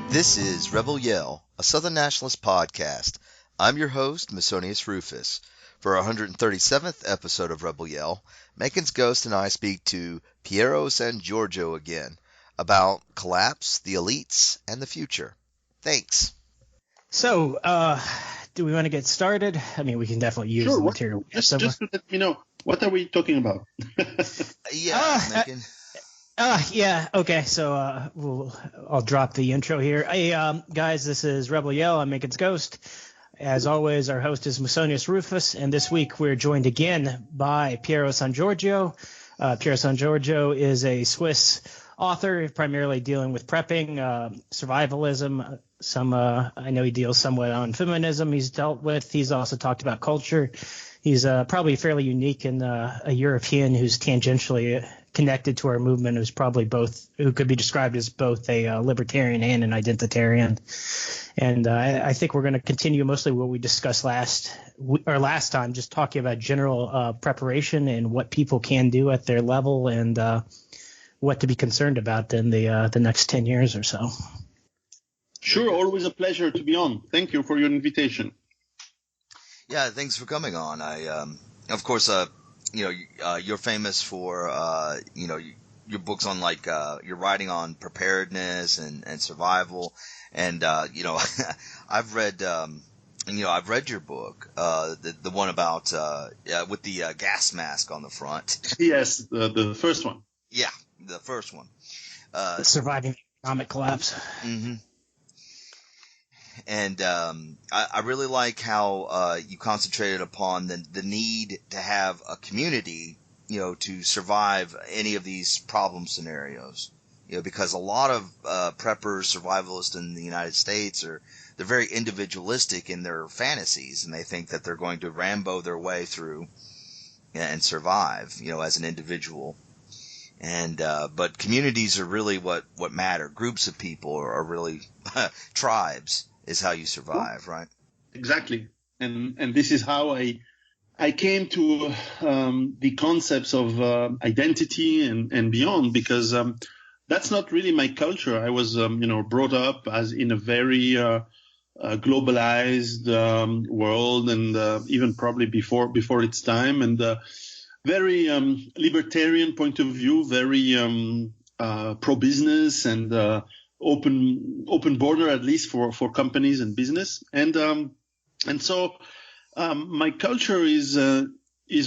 This is Rebel Yell, a Southern Nationalist podcast. I'm your host, Masonius Rufus. For our 137th episode of Rebel Yell, Megan's Ghost and I speak to Piero San Giorgio again about collapse, the elites, and the future. Thanks. So, do we want to get started? I mean, we can definitely use the material. Just to let me know, what are we talking about? Megan. Yeah. Okay. So I'll drop the intro here. Hey, guys, this is Rebel Yell. I'm Megan's Ghost. As always, our host is Masonius Rufus, and this week we're joined again by Piero San Giorgio. Piero San Giorgio is a Swiss author, primarily dealing with prepping, survivalism. I know he deals somewhat on feminism. He's dealt with. He's also talked about culture. He's probably fairly unique in a European who's tangentially connected to our movement, who could be described as both a libertarian and an identitarian. And I think we're going to continue mostly what we discussed last time, just talking about general preparation and what people can do at their level and what to be concerned about in the next 10 years or so. Sure, always a pleasure to be on. Thank you for your invitation. Yeah, thanks for coming on. Of course, you're famous for, your books on your writing on preparedness and survival. And, I've read your book, the one about, with the gas mask on the front. Yes, the first one. Yeah, the first one. Surviving economic collapse. Mm-hmm. And I really like how you concentrated upon the need to have a community, to survive any of these problem scenarios. Because a lot of preppers, survivalists in the United States they're very individualistic in their fantasies, and they think that they're going to Rambo their way through and survive, as an individual. And but communities are really what matter. Groups of people are really tribes is how you survive, right? Exactly. And this is how I came to the concepts of identity and beyond, because that's not really my culture. I was brought up as in a very globalized world, and even probably before its time, and very libertarian point of view, very pro-business and open border, at least for companies and business. And so my culture is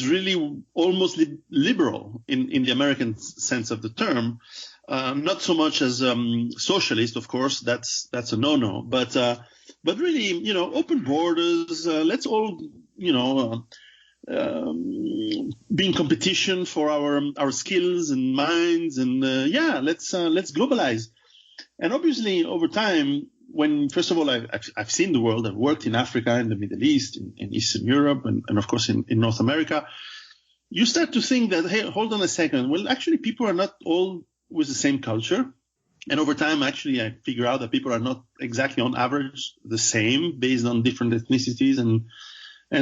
really almost liberal in the American sense of the term. Not so much as socialist, of course, that's a no-no, but really, open borders, let's all, be in competition for our skills and minds, and let's globalize. And obviously, over time, when first of all I've seen the world, I've worked in Africa, in the Middle East, in Eastern Europe, and of course in North America, you start to think that, hey, hold on a second. Well, actually, people are not all with the same culture. And over time, actually, I figure out that people are not exactly on average the same based on different ethnicities and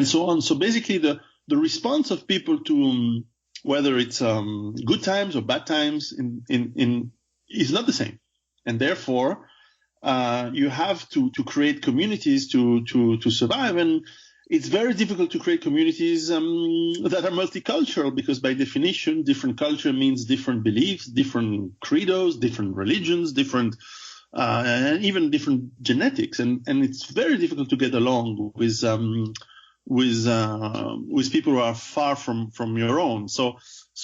so on. So basically, the response of people to whether it's good times or bad times is not the same. And therefore, you have to create communities to survive. And it's very difficult to create communities that are multicultural, because by definition, different culture means different beliefs, different credos, different religions, and even different genetics. And it's very difficult to get along with people who are far from your own. So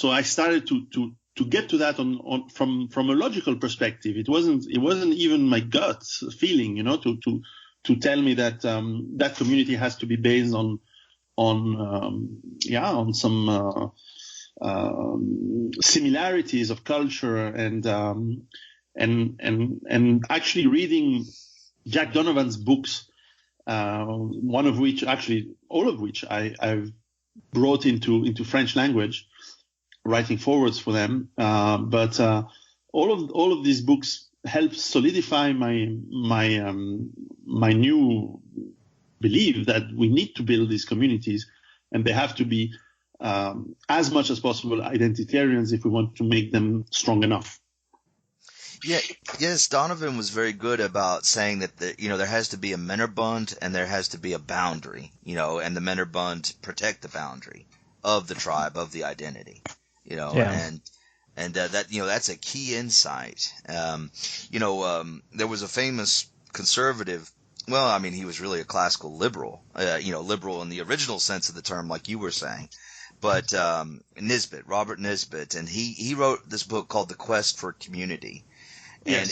I started to get to that from a logical perspective. It wasn't even my gut feeling, to tell me that that community has to be based on some similarities of culture, and actually reading Jack Donovan's books, all of which I've brought into French language, writing forwards for them. But all of these books help solidify my new belief that we need to build these communities, and they have to be as much as possible identitarians if we want to make them strong enough. Yeah, yes, Donovan was very good about saying that there has to be a Mennerbund and there has to be a boundary, and the Mennerbund protect the boundary of the tribe, of the identity, Yeah. and that that's a key insight. There was a famous conservative. Well, I mean, he was really a classical liberal, liberal in the original sense of the term, like you were saying. But Nisbet, Robert Nisbet, and he wrote this book called The Quest for Community. And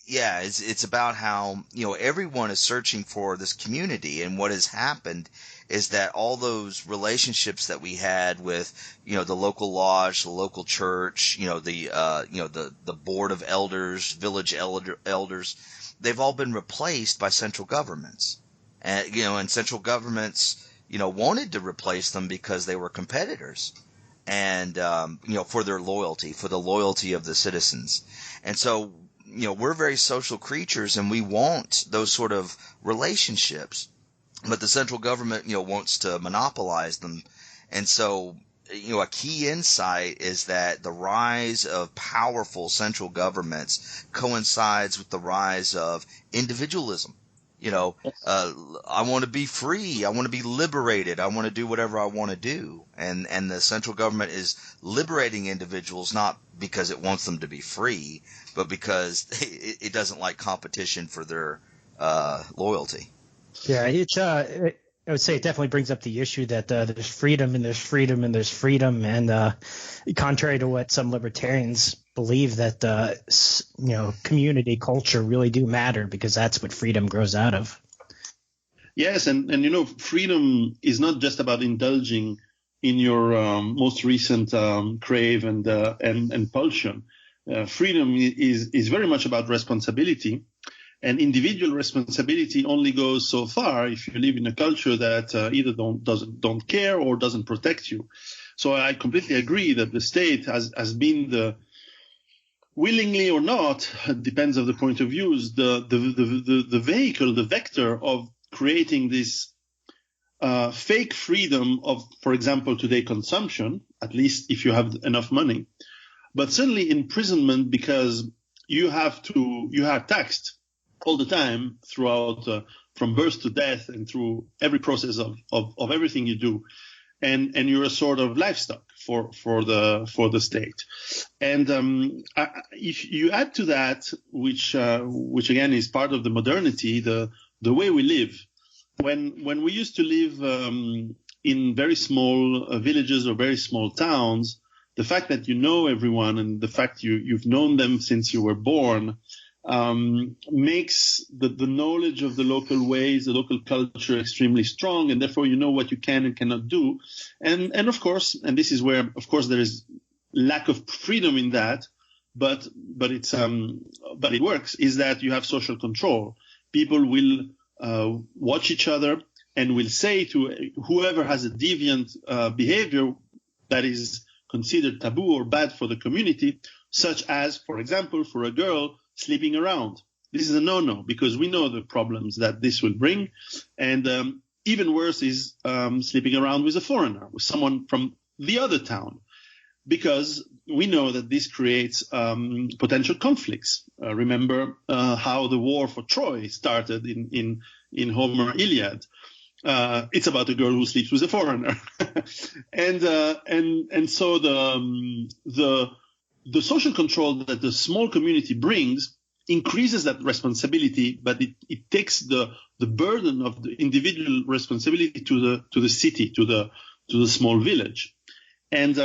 Yes. it's about how, everyone is searching for this community. And what has happened is that all those relationships that we had with, the local lodge, the local church, the board of elders, village elders, they've all been replaced by central governments. And central governments, wanted to replace them because they were competitors. And, for their loyalty, for the loyalty of the citizens. And so, we're very social creatures and we want those sort of relationships, but the central government, wants to monopolize them. And so, a key insight is that the rise of powerful central governments coincides with the rise of individualism. I want to be free. I want to be liberated. I want to do whatever I want to do. And the central government is liberating individuals not because it wants them to be free, but because it doesn't like competition for their loyalty. Yeah, I would say it definitely brings up the issue that there's freedom and there's freedom and there's freedom, and contrary to what some libertarians believe, that community culture really do matter, because that's what freedom grows out of. Yes, and freedom is not just about indulging in your most recent crave and pulsion. Freedom is very much about responsibility. And individual responsibility only goes so far if you live in a culture that either don't care or doesn't protect you. So I completely agree that the state has been willingly or not, depends on the point of view, the vehicle, the vector of creating this fake freedom of, for example, today consumption, at least if you have enough money, but certainly imprisonment, because you are taxed all the time throughout, from birth to death and through every process of everything you do. And you're a sort of livestock for the state. And if you add to that, which again is part of the modernity, the way we live. When we used to live in very small villages or very small towns, the fact that you know everyone and the fact you've known them since you were born makes the knowledge of the local ways, the local culture extremely strong, and therefore you know what you can and cannot do. And of course, and this is where, of course, there is lack of freedom in that, but it works, is that you have social control. People will watch each other and will say to whoever has a deviant behavior that is considered taboo or bad for the community, such as, for example, for a girl sleeping around. This is a no-no, because we know the problems that this will bring. And even worse is sleeping around with a foreigner, with someone from the other town, because we know that this creates potential conflicts. Remember how the war for Troy started in Homer Iliad. It's about a girl who sleeps with a foreigner. and so the social control that the small community brings increases that responsibility, but it takes the burden of the individual responsibility to the city, to the small village. And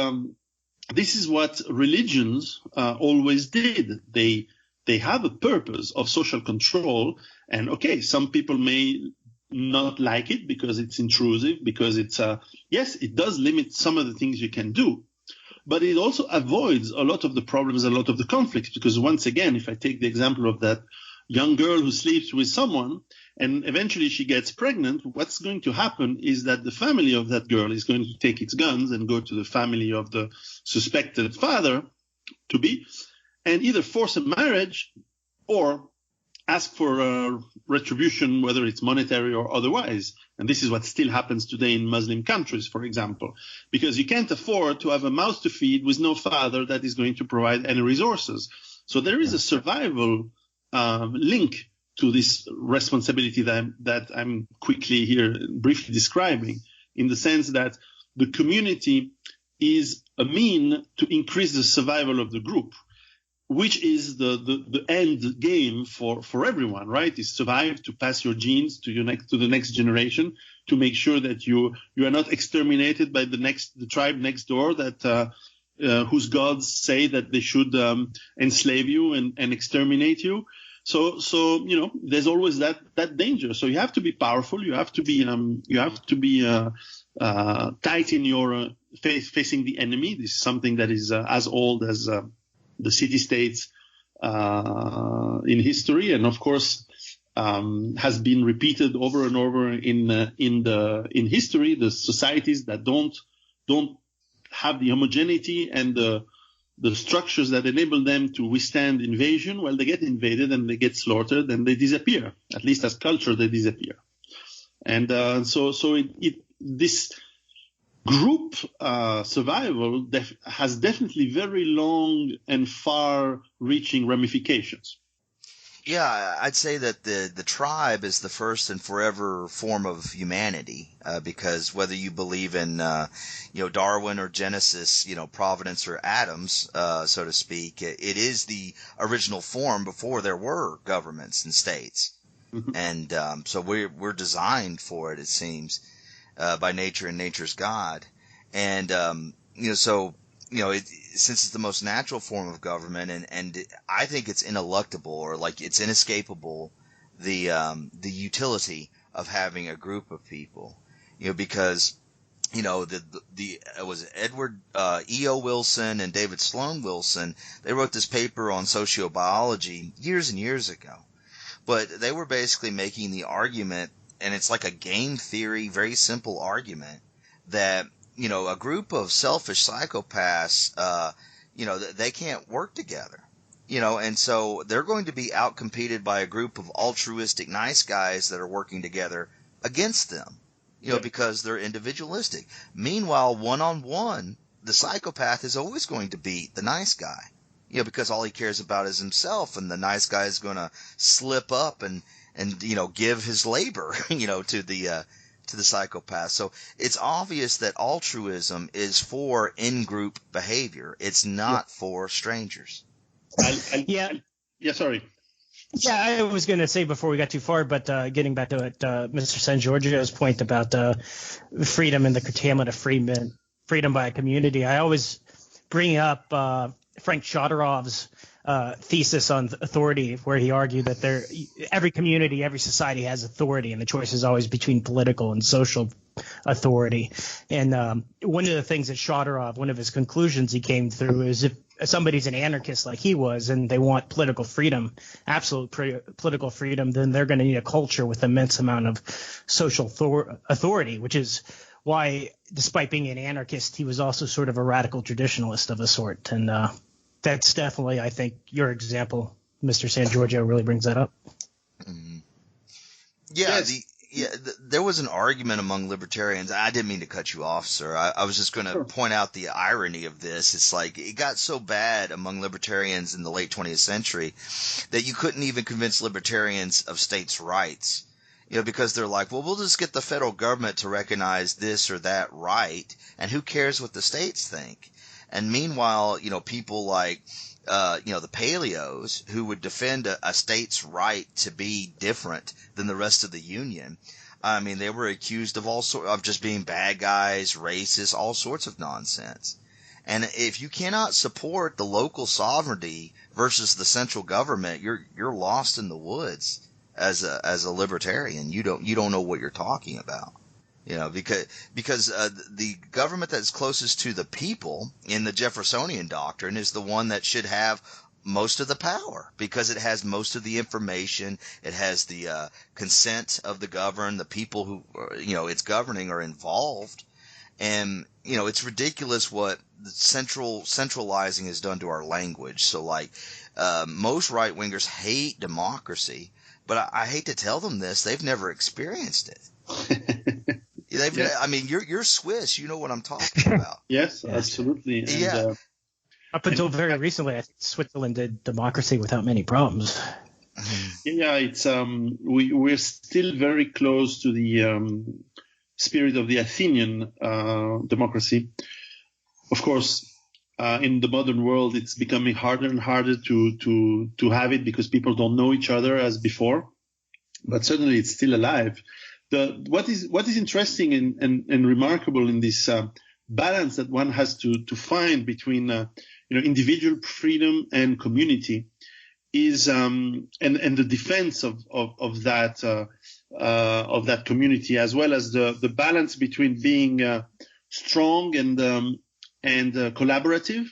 this is what religions always did. They have a purpose of social control, and okay, some people may not like it because it's intrusive, because it's yes, it does limit some of the things you can do. But it also avoids a lot of the problems, a lot of the conflicts, because once again, if I take the example of that young girl who sleeps with someone and eventually she gets pregnant, what's going to happen is that the family of that girl is going to take its guns and go to the family of the suspected father-to-be and either force a marriage or ask for retribution, whether it's monetary or otherwise. And this is what still happens today in Muslim countries, for example, because you can't afford to have a mouth to feed with no father that is going to provide any resources. So there is a survival link to this responsibility that I'm quickly here briefly describing, in the sense that the community is a mean to increase the survival of the group, which is the end game for everyone, right? Is survive, to pass your genes to the next generation, to make sure that you are not exterminated by the tribe next door that whose gods say that they should enslave you and exterminate you. So there's always that danger. So you have to be powerful. You have to be tight in your facing the enemy. This is something that is as old as the city-states in history, and of course has been repeated over and over in history. The societies that don't have the homogeneity and the structures that enable them to withstand invasion, well, they get invaded and they get slaughtered and they disappear. At least as culture, they disappear. And this group survival has definitely very long and far-reaching ramifications. Yeah, I'd say that the tribe is the first and forever form of humanity, because whether you believe in Darwin or Genesis, Providence or Adams, so to speak, it is the original form before there were governments and states, mm-hmm. And so we're designed for it seems, by nature and nature's God, and since it's the most natural form of government, and I think it's ineluctable, or like it's inescapable, the utility of having a group of people, because it was Edward E.O. Wilson and David Sloan Wilson. They wrote this paper on sociobiology years and years ago, but they were basically making the argument, and it's like a game theory, very simple argument, that a group of selfish psychopaths, they can't work together, and so they're going to be outcompeted by a group of altruistic nice guys that are working together against them, because they're individualistic. Meanwhile, one-on-one, the psychopath is always going to beat the nice guy, because all he cares about is himself, and the nice guy is going to slip up and give his labor, to the psychopath. So it's obvious that altruism is for in-group behavior. It's not for strangers. Sorry. Yeah, I was going to say before we got too far, but getting back to it, Mr. San Giorgio's point about freedom and the curtailment of freedom by a community, I always bring up Frank Shodorov's thesis on authority, where he argued that every community, every society has authority, and the choice is always between political and social authority. And one of the things that Shodorov, one of his conclusions he came through, is if somebody's an anarchist like he was and they want political freedom, absolute political freedom, then they're going to need a culture with immense amount of social authority, which is why, despite being an anarchist, he was also sort of a radical traditionalist of a sort. And that's definitely, I think, your example, Mr. San Giorgio, really brings that up. Mm-hmm. Yeah, yes. There was an argument among libertarians. I didn't mean to cut you off, sir. I was just going to point out the irony of this. It's like it got so bad among libertarians in the late 20th century that you couldn't even convince libertarians of states' rights. Because they're like, well, we'll just get the federal government to recognize this or that right, and who cares what the states think? And meanwhile, people like, the paleos who would defend a state's right to be different than the rest of the union. I mean, they were accused of just being bad guys, racist, all sorts of nonsense. And if you cannot support the local sovereignty versus the central government, you're lost in the woods as a libertarian. You don't know what you're talking about. Because the government that's closest to the people in the Jeffersonian doctrine is the one that should have most of the power, because it has most of the information. It has the consent of the governed. The people who it's governing are involved, and it's ridiculous what the centralizing has done to our language. So most right wingers hate democracy, but I hate to tell them this: they've never experienced it. I mean, you're Swiss. You know what I'm talking about. Yes, absolutely. And, Up until very recently, I think Switzerland did democracy without many problems. Yeah, it's we're still very close to the spirit of the Athenian democracy. Of course, in the modern world, it's becoming harder and harder to have it because people don't know each other as before. But certainly, it's still alive. What is interesting and remarkable in this balance that one has to find between individual freedom and community is and the defense of that community, as well as the balance between being strong and collaborative,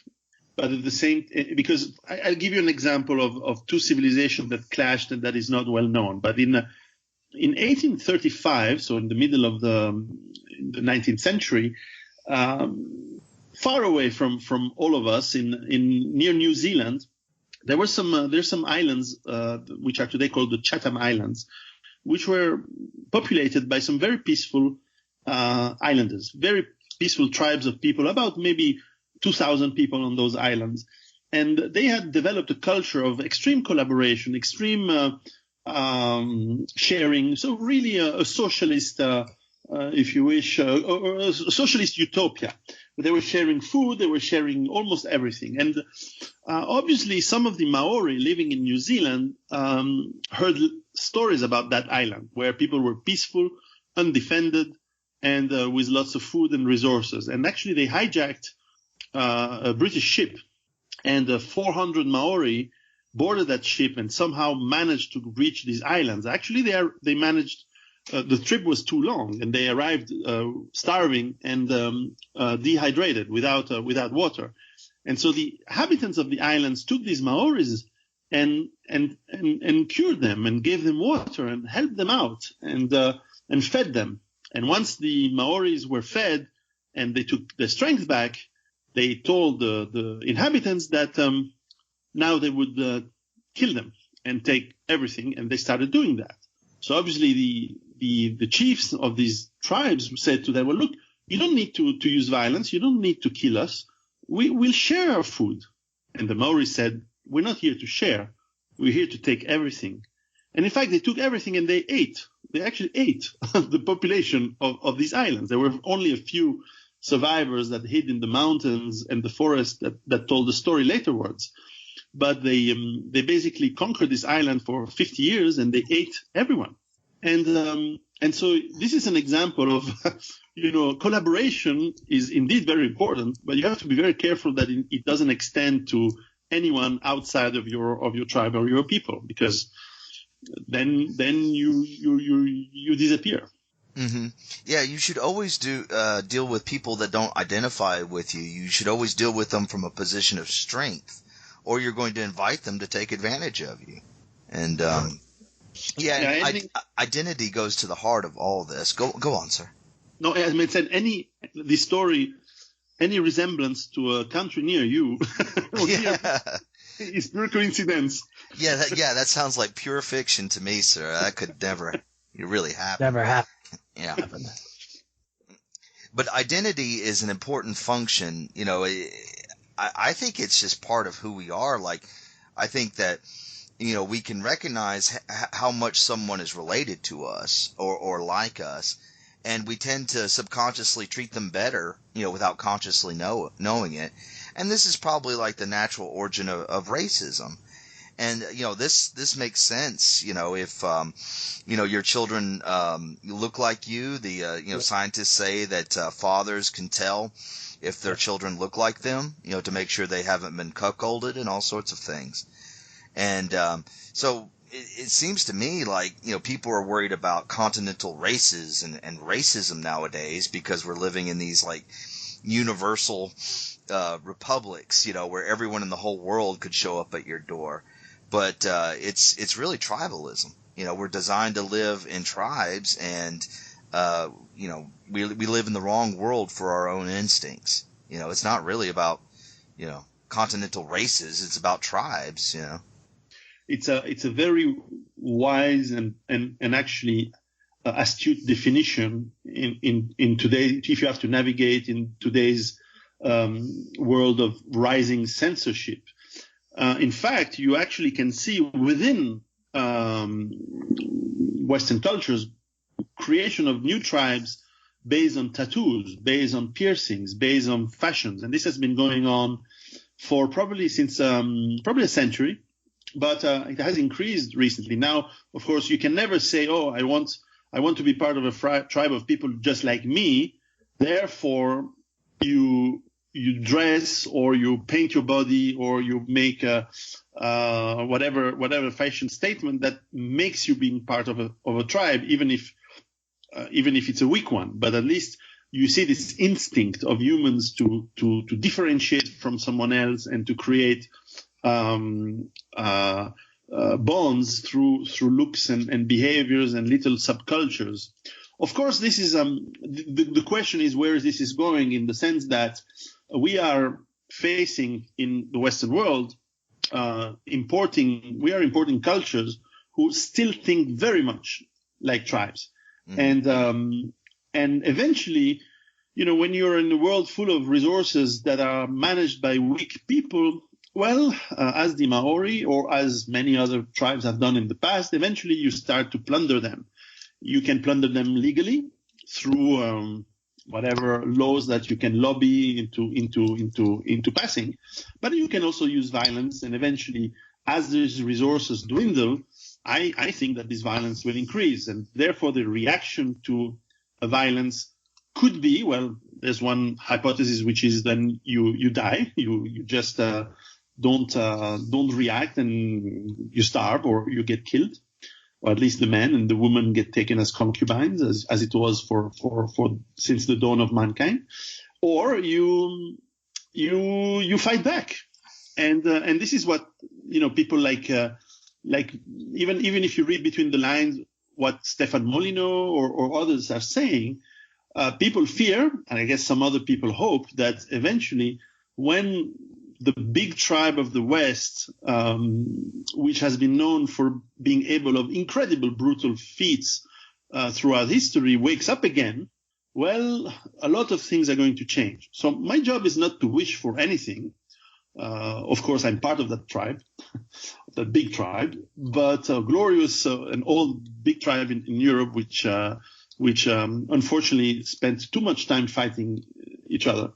but at the same, because I'll give you an example of two civilizations that clashed and that is not well known. But in 1835, so in the middle of the 19th century, far away from all of us in near New Zealand, there's some islands which are today called the Chatham Islands, which were populated by some very peaceful islanders, very peaceful tribes of people, about maybe 2,000 people on those islands. And they had developed a culture of extreme collaboration, extreme sharing. So really a socialist, if you wish, or a socialist utopia. They were sharing food, they were sharing almost everything. And obviously some of the Maori living in New Zealand heard stories about that island where people were peaceful, undefended, and with lots of food and resources. And actually they hijacked a British ship, and 400 Maori boarded that ship and somehow managed to reach these islands. Actually, they managed. The trip was too long, and they arrived starving and dehydrated without water. And so the inhabitants of the islands took these Maoris and cured them and gave them water and helped them out and fed them. And once the Maoris were fed and they took their strength back, they told the inhabitants that now they would kill them and take everything, and they started doing that. So obviously the chiefs of these tribes said to them, well, look, you don't need to use violence. You don't need to kill us. We'll share our food. And the Maoris said, we're not here to share. We're here to take everything. And in fact, they took everything and they ate. They actually ate the population of these islands. There were only a few survivors that hid in the mountains and the forest that told the story laterwards. But they basically conquered this island for 50 years and they ate everyone. And so this is an example of, collaboration is indeed very important, but you have to be very careful that it doesn't extend to anyone outside of your tribe or your people, because then you disappear. Mm-hmm. Yeah, you should always deal with people that don't identify with you. You should always deal with them from a position of strength, or you're going to invite them to take advantage of you. And identity goes to the heart of all this. Go on, sir. No, as I said, any resemblance to a country near you is pure coincidence. Yeah, that sounds like pure fiction to me, sir. That could never really happen. Never happen. Yeah. But identity is an important function. I think it's just part of who we are. Like, I think that, we can recognize how much someone is related to us or like us, and we tend to subconsciously treat them better, without consciously knowing it. And this is probably like the natural origin of racism. And, this makes sense, if, your children look like you. Scientists say that fathers can tell if their children look like them, to make sure they haven't been cuckolded and all sorts of things. And so it seems to me like, people are worried about continental races and racism nowadays because we're living in these like universal republics, where everyone in the whole world could show up at your door. But it's really tribalism. We're designed to live in tribes, and we live in the wrong world for our own instincts. It's not really about continental races. It's about tribes. It's a very wise and actually astute definition in today. If you have to navigate in today's world of rising censorship. In fact, you actually can see within Western cultures creation of new tribes based on tattoos, based on piercings, based on fashions, and this has been going on for probably since probably a century, but it has increased recently. Now, of course, you can never say, "Oh, I want to be part of a tribe of people just like me." Therefore, you dress or you paint your body or you make whatever fashion statement that makes you being part of a tribe, even if it's a weak one. But at least you see this instinct of humans to differentiate from someone else and to create bonds through looks and behaviors and little subcultures. Of course, this is the question is where this is going, in the sense that we are facing in the Western world importing cultures who still think very much like tribes. Mm-hmm. And eventually, when you're in a world full of resources that are managed by weak people, well, as the Maori or as many other tribes have done in the past, eventually you start to plunder them. You can plunder them legally through whatever laws that you can lobby into passing, but you can also use violence. And eventually, as these resources dwindle, I think that this violence will increase, and therefore the reaction to a violence could be, well, there's one hypothesis, which is then you die, you just don't react and you starve or you get killed, or at least the man and the woman get taken as concubines, as it was for since the dawn of mankind, or you fight back, and this is what people like even if you read between the lines what Stefan Molyneux or others are saying, people fear, and I guess some other people hope, that eventually when the big tribe of the West, which has been known for being able of incredible brutal feats throughout history, wakes up again, well, a lot of things are going to change. So my job is not to wish for anything. Of course, I'm part of that tribe, that big tribe, but glorious an old big tribe in Europe, which unfortunately spent too much time fighting each other.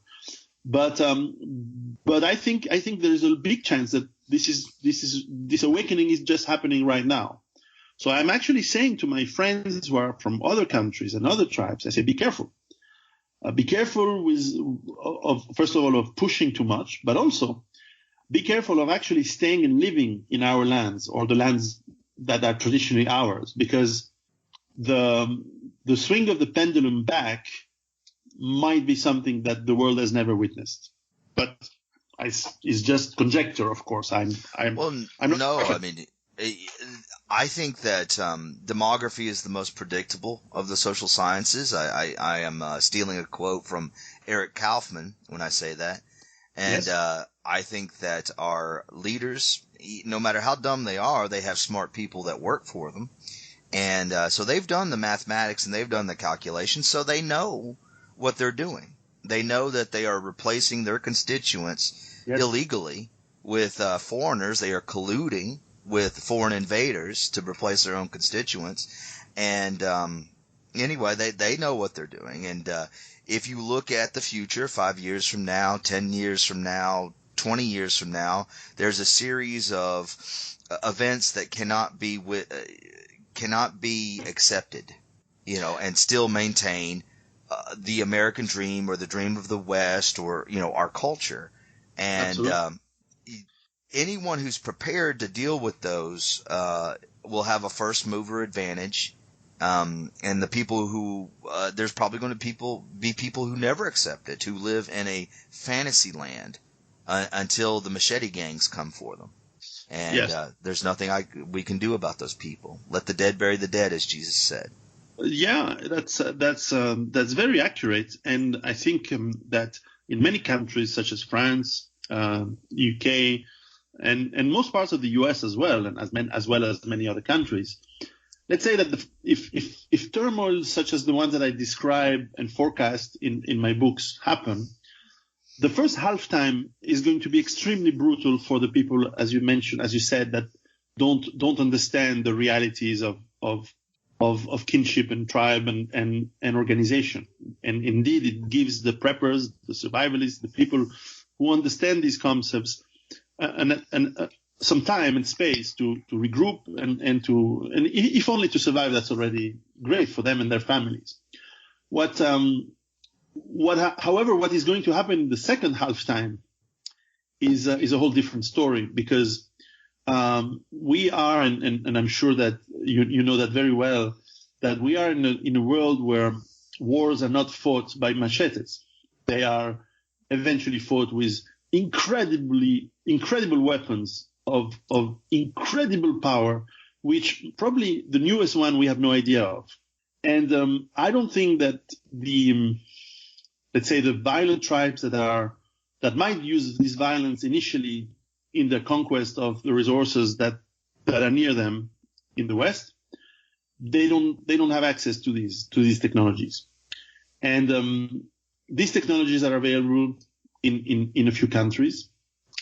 But I think there is a big chance that this awakening is just happening right now. So I'm actually saying to my friends who are from other countries and other tribes, I say, be careful. Be careful first of all, of pushing too much, but also be careful of actually staying and living in our lands, or the lands that are traditionally ours, because the swing of the pendulum back might be something that the world has never witnessed. But it's just conjecture, of course. I think that demography is the most predictable of the social sciences. I am stealing a quote from Eric Kaufman when I say that. And yes. I think that our leaders, no matter how dumb they are, they have smart people that work for them. And so they've done the mathematics and they've done the calculations, so they know what they're doing. They know that they are replacing their constituents illegally with foreigners. They are colluding with foreign invaders to replace their own constituents. And anyway, they know what they're doing. And if you look at the future, 5 years from now, 10 years from now, 20 years from now, there's a series of events that cannot be accepted, and still maintain the American dream or the dream of the West, or our culture. And anyone who's prepared to deal with those will have a first mover advantage. And the people who there's probably going to be people who never accept it, who live in a fantasy land until the machete gangs come for them. And there's nothing we can do about those people. Let the dead bury the dead, as Jesus said. Yeah, that's very accurate. And I think that in many countries such as France, UK, and most parts of the US as well, and as well as many other countries, let's say that if turmoil such as the ones that I describe and forecast in my books happen, the first halftime is going to be extremely brutal for the people, as you mentioned, as you said, that don't understand the realities of kinship and tribe and organization. And indeed, it gives the preppers, the survivalists, the people who understand these concepts some time and space to regroup and if only to survive, that's already great for them and their families. However, what is going to happen in the second halftime is a whole different story, because we are, and I'm sure that you know that very well, that we are in a world where wars are not fought by machetes. They are eventually fought with incredible weapons of incredible power, which probably the newest one we have no idea of. And I don't think that let's say the violent tribes that might use this violence initially in the conquest of the resources that are near them in the West, they don't have access to these technologies. And these technologies are available in a few countries.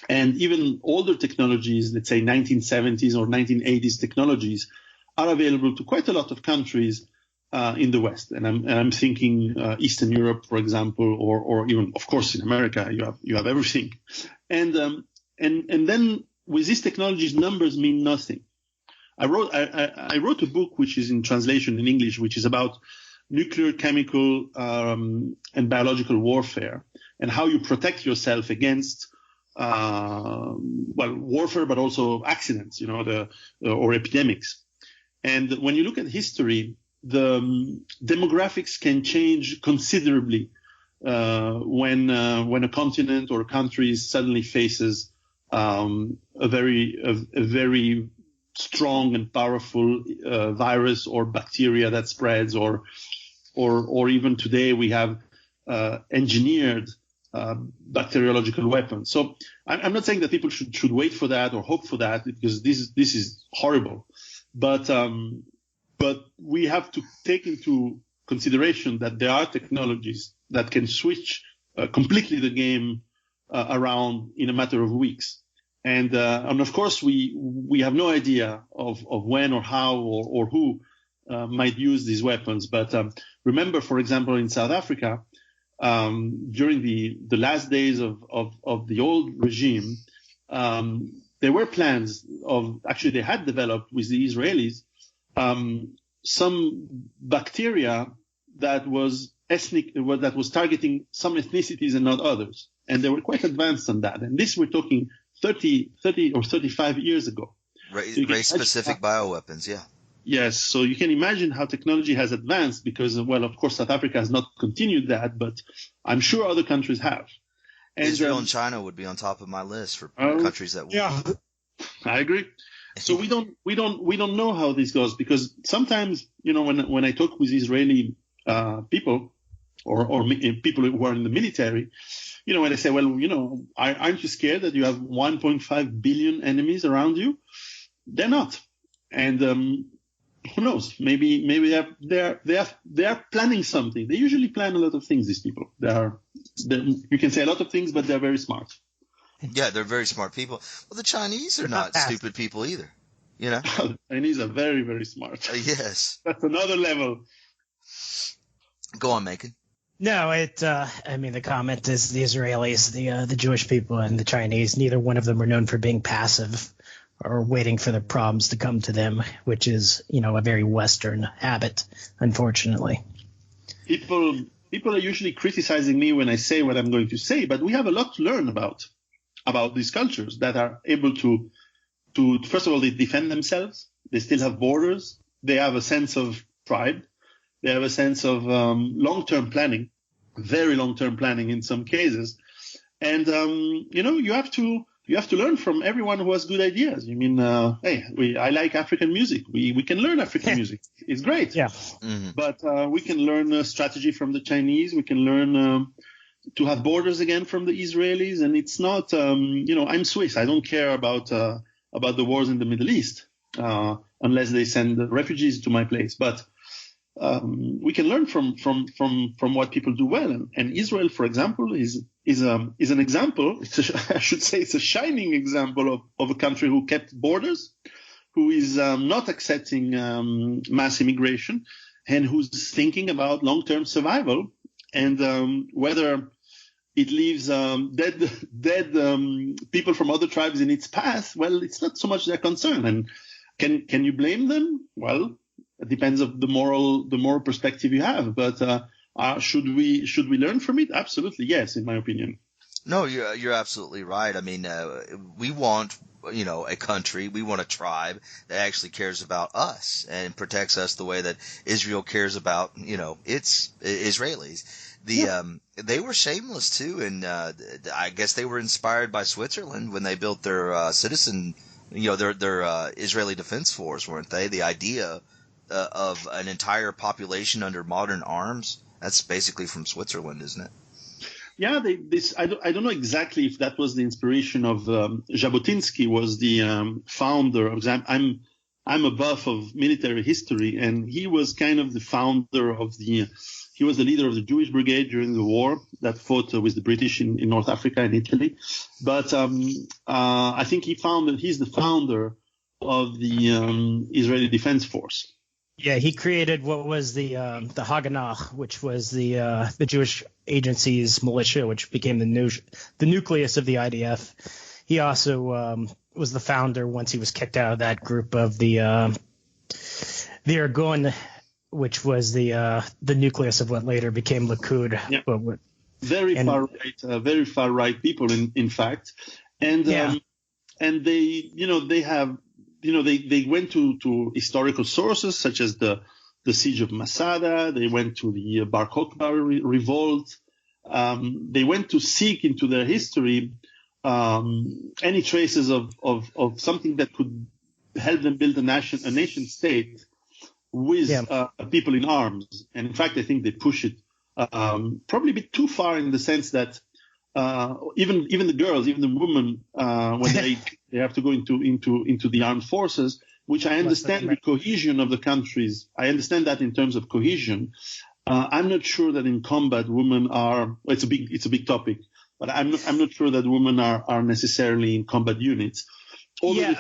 And even older technologies, let's say 1970s or 1980s technologies, are available to quite a lot of countries in the West. And I'm thinking Eastern Europe, for example, or even, of course, in America, you have everything. And then with these technologies, numbers mean nothing. I wrote a book which is in translation in English, which is about nuclear, chemical, and biological warfare, and how you protect yourself against warfare, but also accidents, or epidemics. And when you look at history, the demographics can change considerably when a continent or a country suddenly faces a very strong and powerful virus or bacteria that spreads, or even today we have engineered bacteriological weapons. So I'm not saying that people should wait for that or hope for that, because this is horrible. But we have to take into consideration that there are technologies that can switch completely the game around in a matter of weeks. And of course, we have no idea of when or how or who might use these weapons. But remember, for example, in South Africa, during the last days of the old regime, there were plans they had developed with the Israelis some bacteria that was ethnic, that was targeting some ethnicities and not others. And they were quite advanced on that. And this we're talking 30 or 35 years ago. Very specific bioweapons, yeah. Yes, so you can imagine how technology has advanced, because, well, of course, South Africa has not continued that, but I'm sure other countries have. And Israel and China would be on top of my list for countries that would. Yeah, I agree. So we don't know how this goes, because sometimes, when I talk with Israeli people or people who are in the military, when they say, well, aren't you scared that you have 1.5 billion enemies around you? They're not. And who knows? Maybe they are planning something. They usually plan a lot of things, these people. You can say a lot of things, but they're very smart. Yeah, they're very smart people. Well, the Chinese are not stupid people either. The Chinese are very, very smart. Yes. That's another level. Go on, Macon. No, the comment is the Israelis, the Jewish people, and the Chinese, neither one of them are known for being passive or waiting for the problems to come to them, which is, a very Western habit, unfortunately. People are usually criticizing me when I say what I'm going to say, but we have a lot to learn about these cultures that are able to first of all, they defend themselves. They still have borders. They have a sense of pride. They have a sense of long-term planning, very long-term planning in some cases. And, you have to learn from everyone who has good ideas. I like African music. We can learn African music. It's great. Yeah. Mm-hmm. But we can learn strategy from the Chinese. We can learn to have borders again from the Israelis. And it's not, I'm Swiss. I don't care about the wars in the Middle East unless they send refugees to my place. But we can learn from what people do well. And Israel, for example, is an example. I should say it's a shining example of a country who kept borders, who is not accepting mass immigration, and who's thinking about long-term survival, and whether it leaves dead people from other tribes in its path. Well, it's not so much their concern. And can you blame them? Well, it depends on the moral perspective you have. But should we learn from it? Absolutely, yes, in my opinion. No, you're absolutely right. I mean, we want, a country, we want a tribe that actually cares about us and protects us the way that Israel cares about, its Israelis. They were shameless too, and I guess they were inspired by Switzerland when they built their citizen, their Israeli Defense Force, weren't they? The idea of an entire population under modern arms, that's basically from Switzerland, isn't it? Yeah, I don't know exactly if that was the inspiration of Jabotinsky, was the founder. I'm a buff of military history, and he was kind of the founder of he was the leader of the Jewish Brigade during the war that fought with the British in North Africa and Italy. But I think he's the founder of the Israeli Defense Force. Yeah, he created what was the Haganah, which was the Jewish agency's militia, which became the nucleus of the IDF. He also was the founder, once he was kicked out of that group, of the Irgun, which was the nucleus of what later became Likud. Yeah. Very far right people, in fact, and they have. They went to historical sources such as the siege of Masada. They went to the Bar Kokhba revolt. They went to seek into their history any traces of something that could help them build a nation state with people in arms. And in fact, I think they push it probably a bit too far, in the sense that even the girls, even the women, when they have to go into the armed forces, which I understand the cohesion of the countries. I understand that in terms of cohesion. I'm not sure that in combat women are. It's a big topic, but I'm not sure that women are necessarily in combat units. Although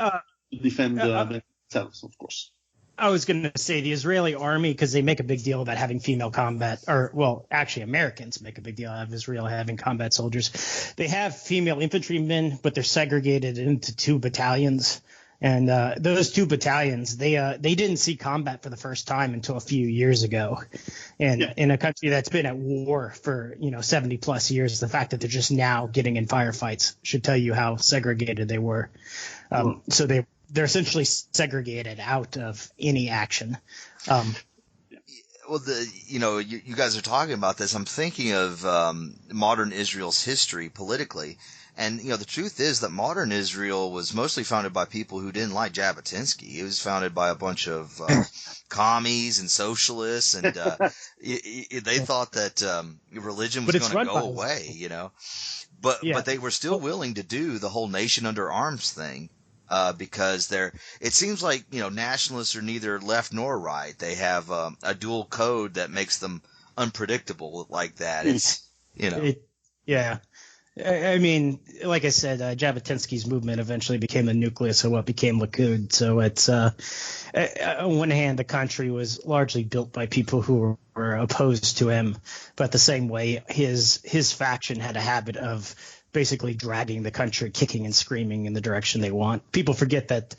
they defend themselves, of course. I was going to say the Israeli army, because they make a big deal about having female combat, actually Americans make a big deal out of Israel having combat soldiers. They have female infantrymen, but they're segregated into 2 battalions. And those 2 battalions, they didn't see combat for the first time until a few years ago. And in a country that's been at war for 70 plus years, the fact that they're just now getting in firefights should tell you how segregated they were. So they're essentially segregated out of any action. Well, you guys are talking about this. I'm thinking of modern Israel's history politically. And, the truth is that modern Israel was mostly founded by people who didn't like Jabotinsky. It was founded by a bunch of commies and socialists, and they thought that religion was going to go away, But they were still willing to do the whole nation under arms thing. Because it seems like, nationalists are neither left nor right. They have a dual code that makes them unpredictable like that. I mean, like I said, Jabotinsky's movement eventually became the nucleus of what became Likud. So it's on one hand, the country was largely built by people who were opposed to him, but the same way, his faction had a habit of basically dragging the country, kicking and screaming in the direction they want. People forget that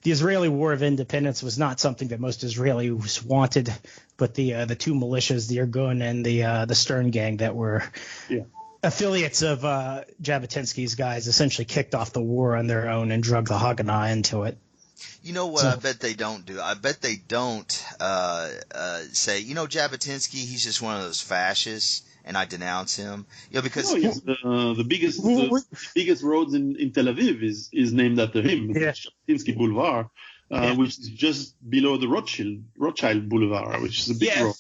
the Israeli War of Independence was not something that most Israelis wanted, but the 2 militias, the Irgun and the Stern Gang, that were affiliates of Jabotinsky's guys, essentially kicked off the war on their own and drug the Haganah into it. You know what? I bet they don't do. I bet they don't say, Jabotinsky, he's just one of those fascists, and I denounce him. Because the biggest roads in Tel Aviv is named after him. Jabotinsky Boulevard, which is just below the Rothschild Boulevard, which is a big road.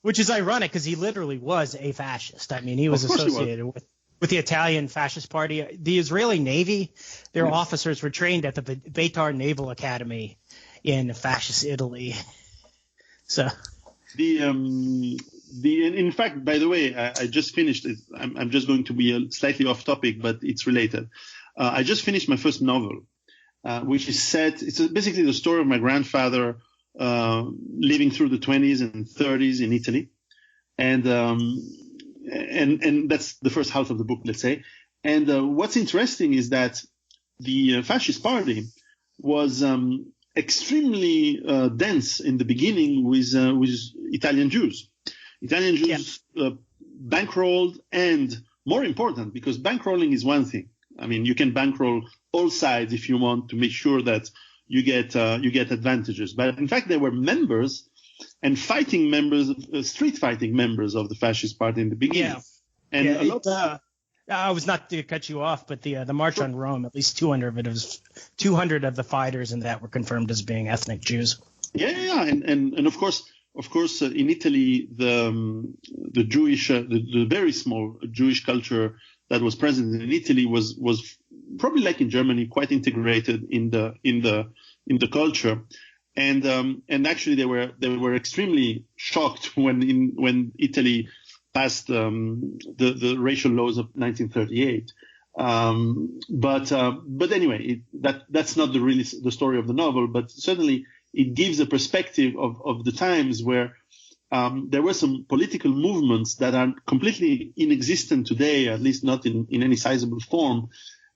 Which is ironic, because he literally was a fascist. I mean, he was associated with the Italian Fascist Party. The Israeli Navy, their officers were trained at the Beitar Naval Academy in fascist Italy. So, In fact, by the way, I just finished it. I'm just going to be slightly off topic, but it's related. I just finished my first novel, which is set. It's basically the story of my grandfather living through the 20s and 30s in Italy, and that's the first half of the book, let's say. And what's interesting is that the fascist party was extremely dense in the beginning with Italian Jews. Italian Jews bankrolled, and more important, because bankrolling is one thing. I mean, you can bankroll all sides if you want to make sure that you get advantages. But in fact, there were members and fighting members, street fighting members of the fascist party in the beginning. And I was not to cut you off, but the March on Rome, at least 200 of the fighters in that were confirmed as being ethnic Jews. And of course, in Italy, the Jewish, the very small Jewish culture that was present in Italy was probably like in Germany, quite integrated in the culture. And actually they were extremely shocked when Italy passed the racial laws of 1938. But anyway, that's not the story of the novel, but certainly it gives a perspective of the times where there were some political movements that are completely inexistent today, at least not in any sizable form,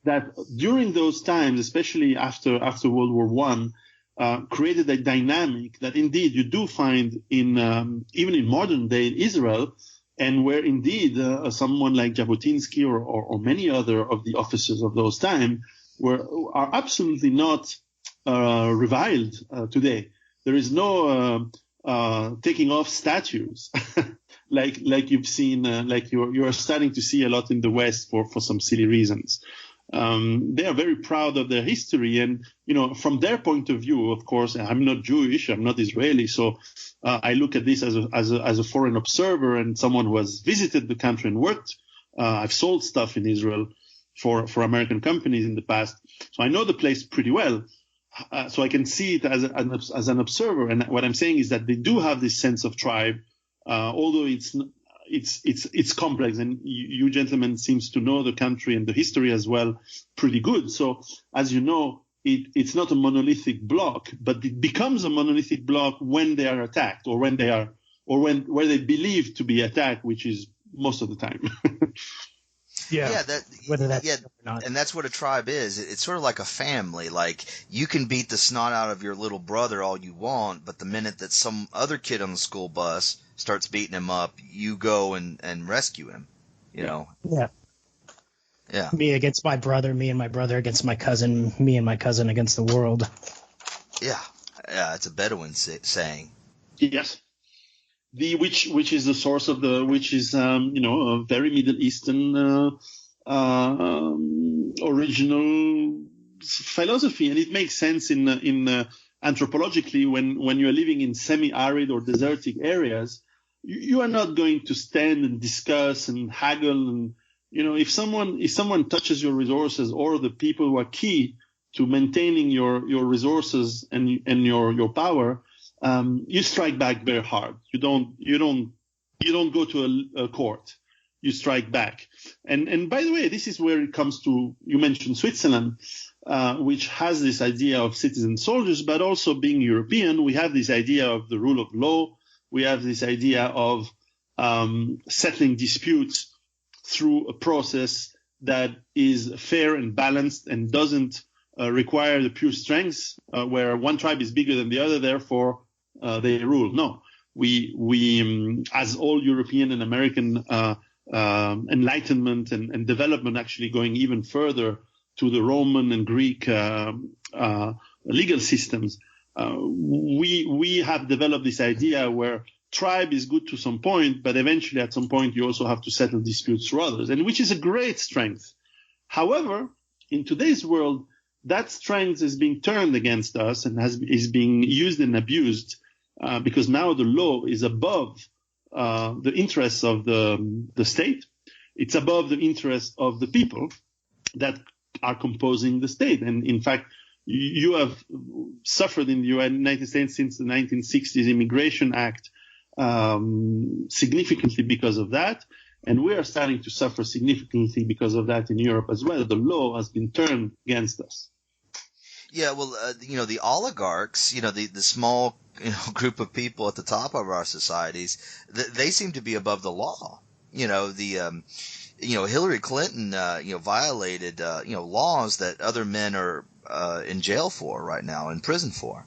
that during those times, especially after World War I, created a dynamic that indeed you do find in even in modern day Israel, and where indeed someone like Jabotinsky or many other of the officers of those times are absolutely not reviled today. There is no taking off statues like you've seen, like you're starting to see a lot in the West for some silly reasons. They are very proud of their history, and from their point of view, of course, I'm not Jewish, I'm not Israeli, so I look at this as a foreign observer and someone who has visited the country and worked. I've sold stuff in Israel for American companies in the past, so I know the place pretty well. So I can see it as an observer, and what I'm saying is that they do have this sense of tribe, although it's complex, and you gentlemen seems to know the country and the history as well pretty good. So as you know, it's not a monolithic block, but it becomes a monolithic block when they are attacked, or where they believe to be attacked, which is most of the time. Whether that's or not. And that's what a tribe is. It's sort of like a family. Like, you can beat the snot out of your little brother all you want, but the minute that some other kid on the school bus starts beating him up, you go and rescue him. You know. Yeah. Me against my brother, me and my brother against my cousin, me and my cousin against the world. Yeah, it's a Bedouin saying. Yes. Which is the source of which is a very Middle Eastern original philosophy, and it makes sense in anthropologically when you are living in semi-arid or desertic areas, you are not going to stand and discuss and haggle, and if someone touches your resources, or the people who are key to maintaining your resources and your power. You strike back very hard. You don't go to a court. You strike back. And by the way, this is where it comes to, you mentioned Switzerland, which has this idea of citizen soldiers, but also being European, we have this idea of the rule of law. We have this idea of settling disputes through a process that is fair and balanced and doesn't require the pure strength, where one tribe is bigger than the other, therefore they rule. No, we as all European and American enlightenment and development, actually going even further to the Roman and Greek legal systems, we have developed this idea where tribe is good to some point, but eventually at some point you also have to settle disputes through others, and which is a great strength. However, in today's world, that strength is being turned against us and is being used and abused because now the law is above the interests of the state. It's above the interests of the people that are composing the state. And in fact, you have suffered in the United States since the 1960s Immigration Act significantly because of that. And we are starting to suffer significantly because of that in Europe as well. The law has been turned against us. Yeah, well, the oligarchs, the small, group of people at the top of our societies, they seem to be above the law. Hillary Clinton, violated, laws that other men are in jail for right now, in prison for,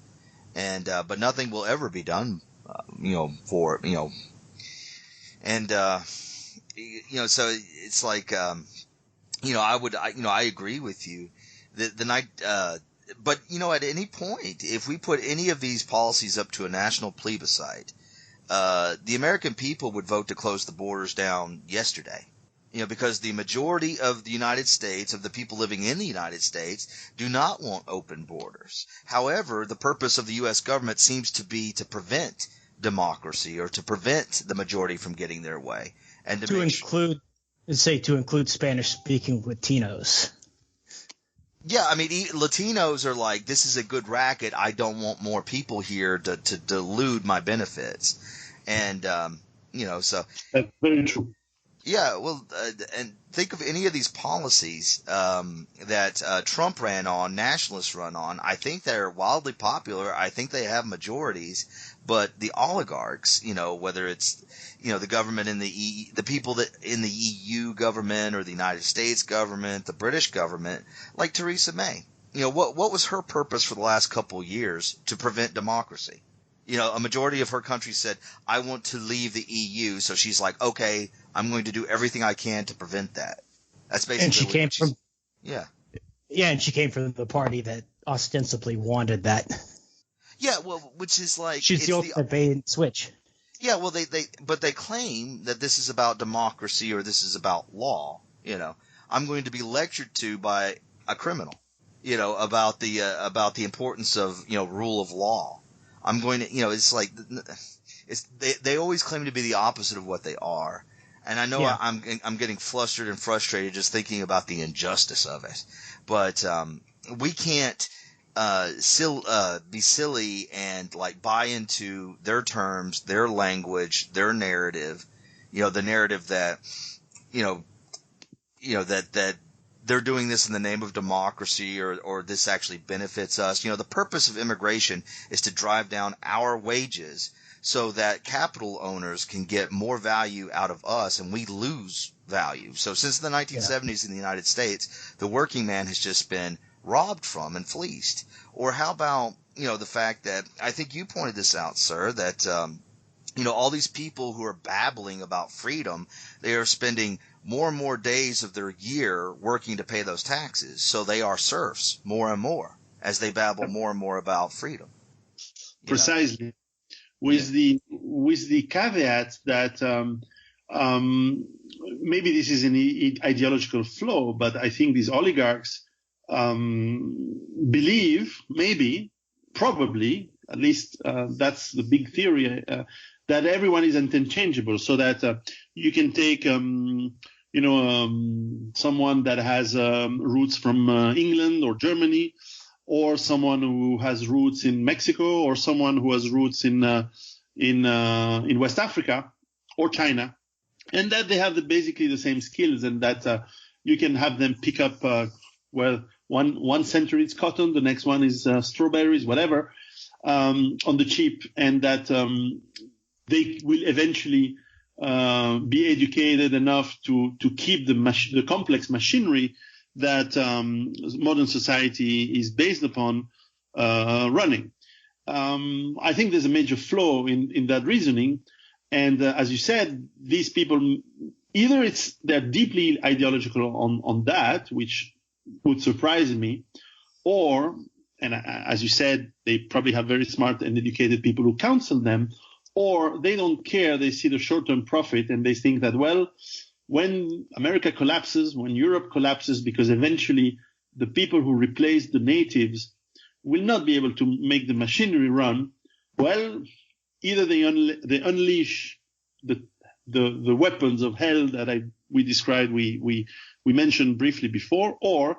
and but nothing will ever be done, for and so it's like, I agree with you. The night. But, at any point, if we put any of these policies up to a national plebiscite, the American people would vote to close the borders down yesterday. Because the majority of the United States, of the people living in the United States, do not want open borders. However, the purpose of the U.S. government seems to be to prevent democracy, or to prevent the majority from getting their way. And to include Spanish-speaking Latinos. Yeah, I mean, Latinos are like, this is a good racket. I don't want more people here to dilute my benefits. And, so. That's very true. Yeah, well, and think of any of these policies that Trump ran on, nationalists run on. I think they're wildly popular. I think they have majorities. But the oligarchs, whether it's, the government in the people that in the EU government, or the United States government, the British government, like Theresa May, what was her purpose for the last couple of years? To prevent democracy. A majority of her country said, I want to leave the EU. So she's like, okay, I'm going to do everything I can to prevent that. That's basically and she came from. Yeah. Yeah, and she came from the party that ostensibly wanted that. Yeah, well, which is like, she's the ultimate bait and switch. Yeah, well, they claim that this is about democracy, or this is about law. I'm going to be lectured to by a criminal, about the importance of, rule of law. I'm going to, it's like, they always claim to be the opposite of what they are. And I know, yeah. I'm getting flustered and frustrated just thinking about the injustice of it. But we can't be silly and like buy into their terms, their language, their narrative. The narrative that that they're doing this in the name of democracy, or this actually benefits us. The purpose of immigration is to drive down our wages so that capital owners can get more value out of us, and we lose value. So since the 1970s in the United States, the working man has just been robbed from and fleeced. Or how about, the fact that, I think you pointed this out, sir, that, all these people who are babbling about freedom, they are spending more and more days of their year working to pay those taxes. So they are serfs more and more as they babble more and more about freedom. Precisely. With the caveat that maybe this is an ideological flaw, but I think these oligarchs believe, probably, at least that's the big theory, that everyone is interchangeable, so that you can take, someone that has roots from England or Germany, or someone who has roots in Mexico, or someone who has roots in West Africa or China, and that they have basically the same skills, and that you can have them pick up, one center is cotton, the next one is strawberries, whatever, on the cheap, and that they will eventually be educated enough to keep the complex machinery that modern society is based upon running. I think there's a major flaw in that reasoning. And as you said, these people, either they're deeply ideological on that, which would surprise me, or, and as you said, they probably have very smart and educated people who counsel them, or they don't care. They see the short-term profit, and they think that, well, when America collapses, when Europe collapses, because eventually the people who replace the natives will not be able to make the machinery run, well, either they unleash the weapons of hell that we described, we mentioned briefly before, or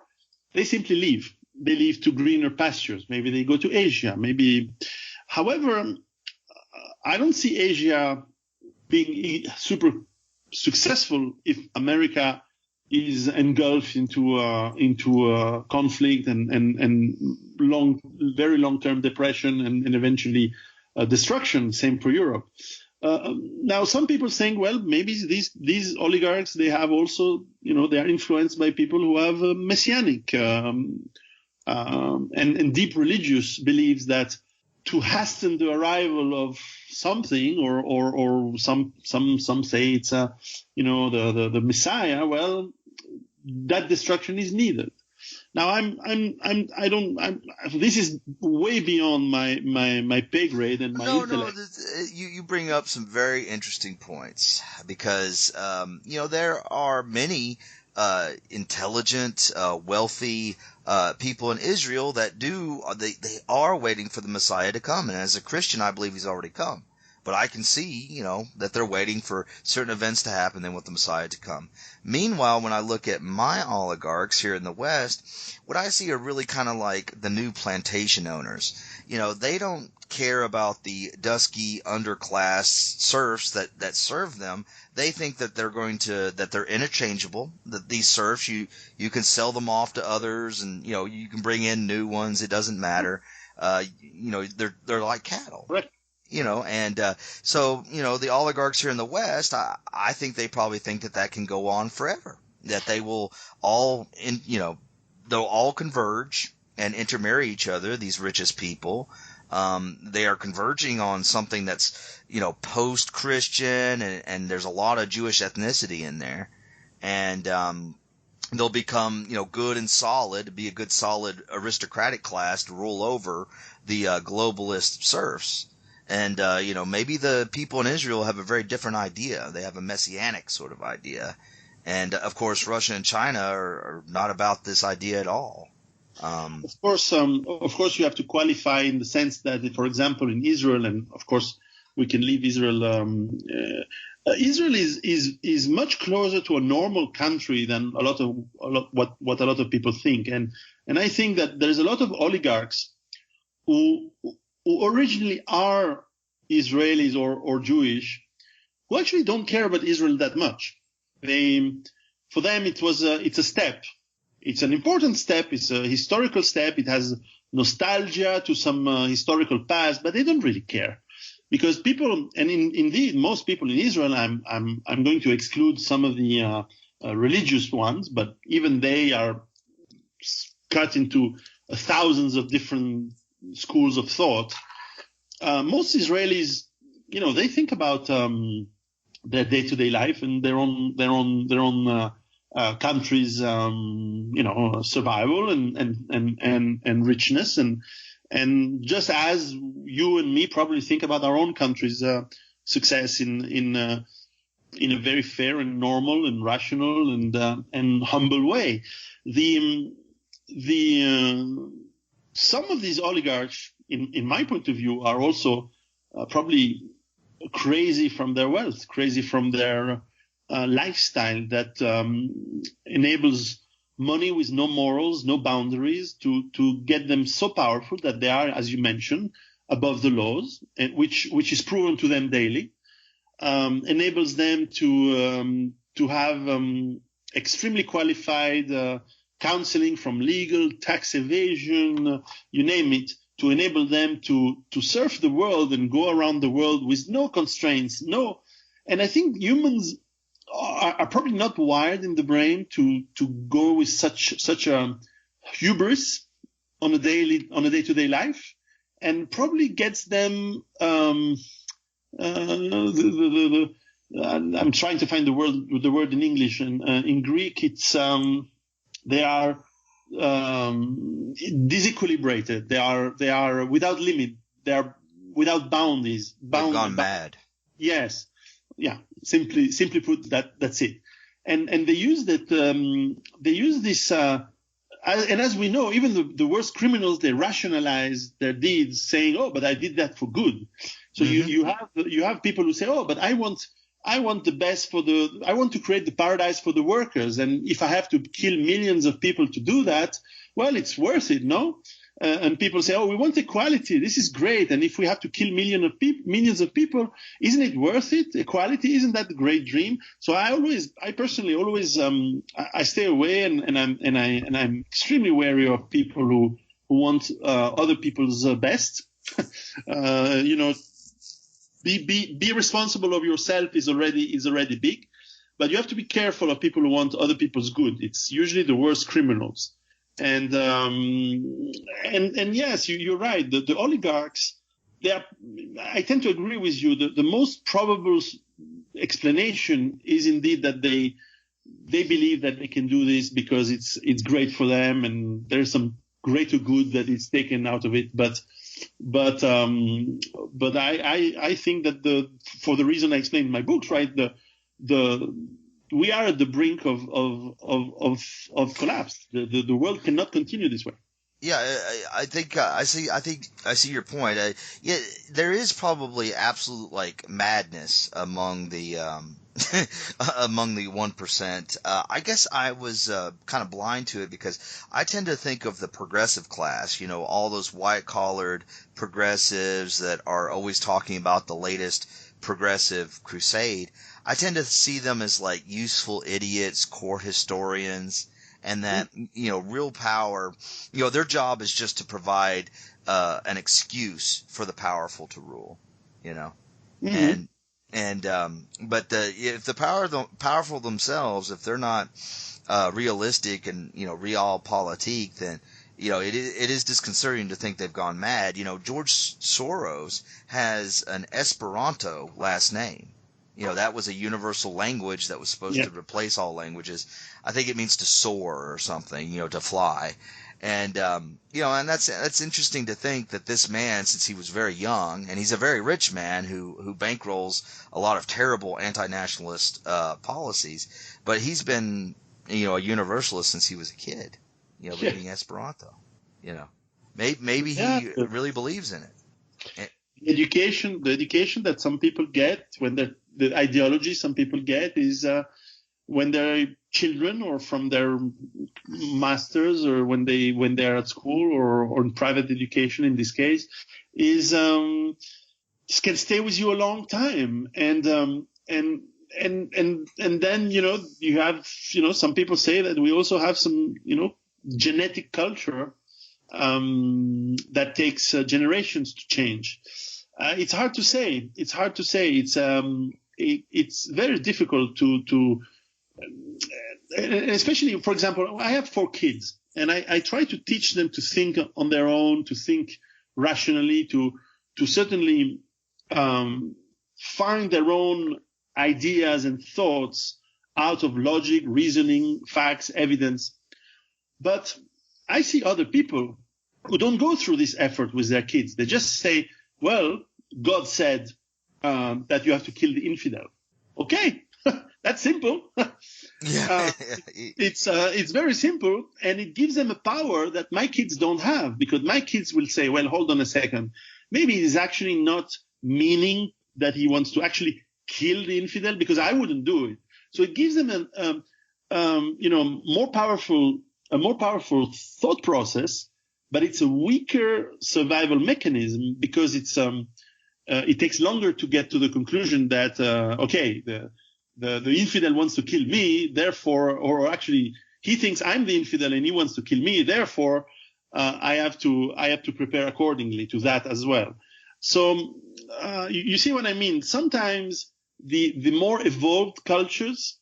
they simply leave. They leave to greener pastures. Maybe they go to Asia. Maybe, however, I don't see Asia being super successful if America is engulfed into conflict and very long-term depression and eventually destruction. Same for Europe. Now, some people saying, well, maybe these oligarchs, they have also, they are influenced by people who have messianic and deep religious beliefs that to hasten the arrival of something or some say it's the Messiah. Well, that destruction is needed. Now this is way beyond my pay grade and my intellect. You bring up some very interesting points because there are many intelligent, wealthy people in Israel that they are waiting for the Messiah to come, and as a Christian, I believe he's already come. But I can see, that they're waiting for certain events to happen, then with the Messiah to come. Meanwhile, when I look at my oligarchs here in the West, what I see are really kind of like the new plantation owners. They don't care about the dusky underclass serfs that serve them. They think that they're interchangeable, that these serfs, you can sell them off to others and, you can bring in new ones. It doesn't matter. They're like cattle. Right. So the oligarchs here in the West, I think they probably think that can go on forever, that they will all, they'll all converge and intermarry each other, these richest people. They are converging on something that's, post-Christian and there's a lot of Jewish ethnicity in there. And, they'll become, good and solid, be a good solid aristocratic class to rule over the globalist serfs. And, maybe the people in Israel have a very different idea. They have a messianic sort of idea. And, of course, Russia and China are not about this idea at all. Of course, you have to qualify in the sense that, for example, in Israel, and of course we can leave Israel. Israel is much closer to a normal country than what a lot of people think, and I think that there is a lot of oligarchs who originally are Israelis or Jewish, who actually don't care about Israel that much. For them, it's a step. It's an important step. It's a historical step. It has nostalgia to some historical past, but they don't really care because people, and indeed most people in Israel, I'm going to exclude some of the religious ones, but even they are cut into thousands of different schools of thought. Most Israelis, they think about their day-to-day life and their own country's, survival and richness, and just as you and me probably think about our own country's success in a very fair and normal and rational and humble way. Some of these oligarchs, in my point of view, are also probably crazy from their wealth, crazy from their lifestyle that enables money with no morals, no boundaries to get them so powerful that they are, as you mentioned, above the laws, and which is proven to them daily, enables them to have extremely qualified counseling from legal, tax evasion, you name it, to enable them to surf the world and go around the world with no constraints, and I think humans are probably not wired in the brain to go with such a hubris on a day-to-day life, and probably gets them I'm trying to find the word in English, and in Greek it's they are disequilibrated. They are without limit. They are without boundaries. They've gone mad. Yes. Yeah. Simply put, that's it. And they use that. They use this. And as we know, even the worst criminals, they rationalize their deeds, saying, "Oh, but I did that for good." So you have people who say, "Oh, but I want the best I want to create the paradise for the workers. And if I have to kill millions of people to do that, well, it's worth it, no?" and people say, "Oh, we want equality. This is great. And if we have to kill millions of people, isn't it worth it? Equality, isn't that a great dream?" So I personally always, I stay away, and I'm extremely wary of people who want other people's best. Be responsible of yourself is already big, but you have to be careful of people who want other people's good. It's usually the worst criminals. And yes, you're right. The oligarchs, I tend to agree with you. The most probable explanation is indeed that they believe that they can do this because it's great for them, and there's some greater good that is taken out of it. But I think that for the reason I explained in my books, right, we are at the brink of collapse. The world cannot continue this way. Yeah, I think I see your point. Yeah, there is probably absolute like madness among the among the 1%. I guess I was kind of blind to it because I tend to think of the progressive class. You know, all those white-collared progressives that are always talking about the latest progressive crusade. I tend to see them as like useful idiots, court historians. And that, you know, real power, you know, their job is just to provide an excuse for the powerful to rule, you know. Mm-hmm. But if the powerful themselves, if they're not realistic and, you know, realpolitik, then, you know, it is disconcerting to think they've gone mad. You know, George Soros has an Esperanto last name. You know, that was a universal language that was supposed to replace all languages. I think it means to soar or something, you know, to fly. And, you know, and that's interesting to think that this man, since he was very young, and he's a very rich man who bankrolls a lot of terrible anti-nationalist policies, but he's been, you know, a universalist since he was a kid, you know, reading Esperanto, you know. Maybe he really believes in it. The education that some people get when the ideology some people get is when they're children or from their masters or when they're at school or in private education in this case is this can stay with you a long time and then you know you have some people say that we also have some genetic culture that takes generations to change. It's hard to say. It's very difficult to especially, for example, I have 4 kids, and I try to teach them to think on their own, to think rationally, to certainly find their own ideas and thoughts out of logic, reasoning, facts, evidence. But I see other people who don't go through this effort with their kids. They just say, well, God said that you have to kill the infidel. Okay, that's simple. It's very simple, and it gives them a power that my kids don't have, because my kids will say, well, hold on a second. Maybe he's actually not meaning that he wants to actually kill the infidel, because I wouldn't do it. So it gives them a more powerful thought process, but it's a weaker survival mechanism because it takes longer to get to the conclusion that the infidel wants to kill me, therefore, or actually he thinks I'm the infidel and he wants to kill me, therefore I have to prepare accordingly to that as well. So you see what I mean? Sometimes the more evolved cultures,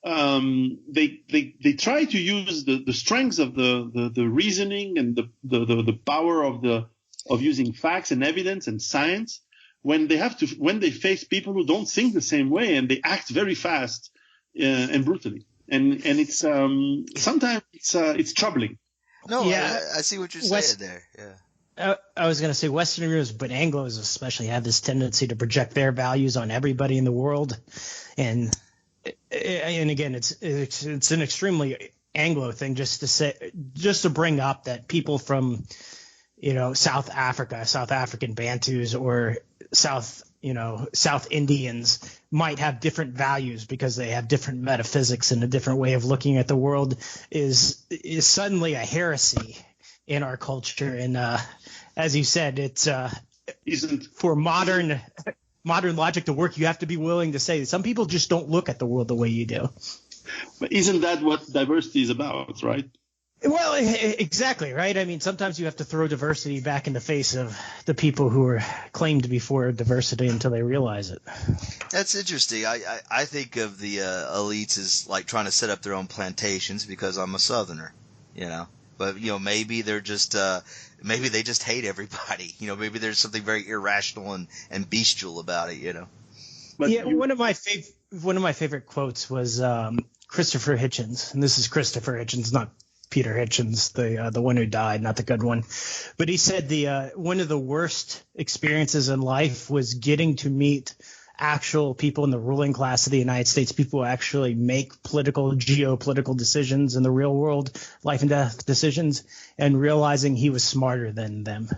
they try to use the strengths of the reasoning and the power of using facts and evidence and science when they face people who don't think the same way, and they act very fast and brutally, and it's sometimes it's troubling. No, yeah, I see what you're saying there. Yeah. I was going to say Westerners, but Anglos especially have this tendency to project their values on everybody in the world, and again, it's an extremely Anglo thing just to bring up that people from South Africa, South African Bantus, or South Indians might have different values because they have different metaphysics and a different way of looking at the world is suddenly a heresy in our culture. And as you said, it's Isn't for modern logic to work, you have to be willing to say some people just don't look at the world the way you do. But isn't that what diversity is about, right? Well, exactly, right? I mean, sometimes you have to throw diversity back in the face of the people who are claimed to be for diversity until they realize it. That's interesting. I think of the elites as like trying to set up their own plantations because I'm a Southerner, you know. But, you know, maybe they're just maybe they just hate everybody. You know, maybe there's something very irrational and bestial about it, you know. But Yeah, one of my favorite quotes was Christopher Hitchens, and this is Christopher Hitchens, not Peter Hitchens, the one who died, not the good one. But he said one of the worst experiences in life was getting to meet actual people in the ruling class of the United States, people who actually make geopolitical decisions in the real world, life and death decisions, and realizing he was smarter than them.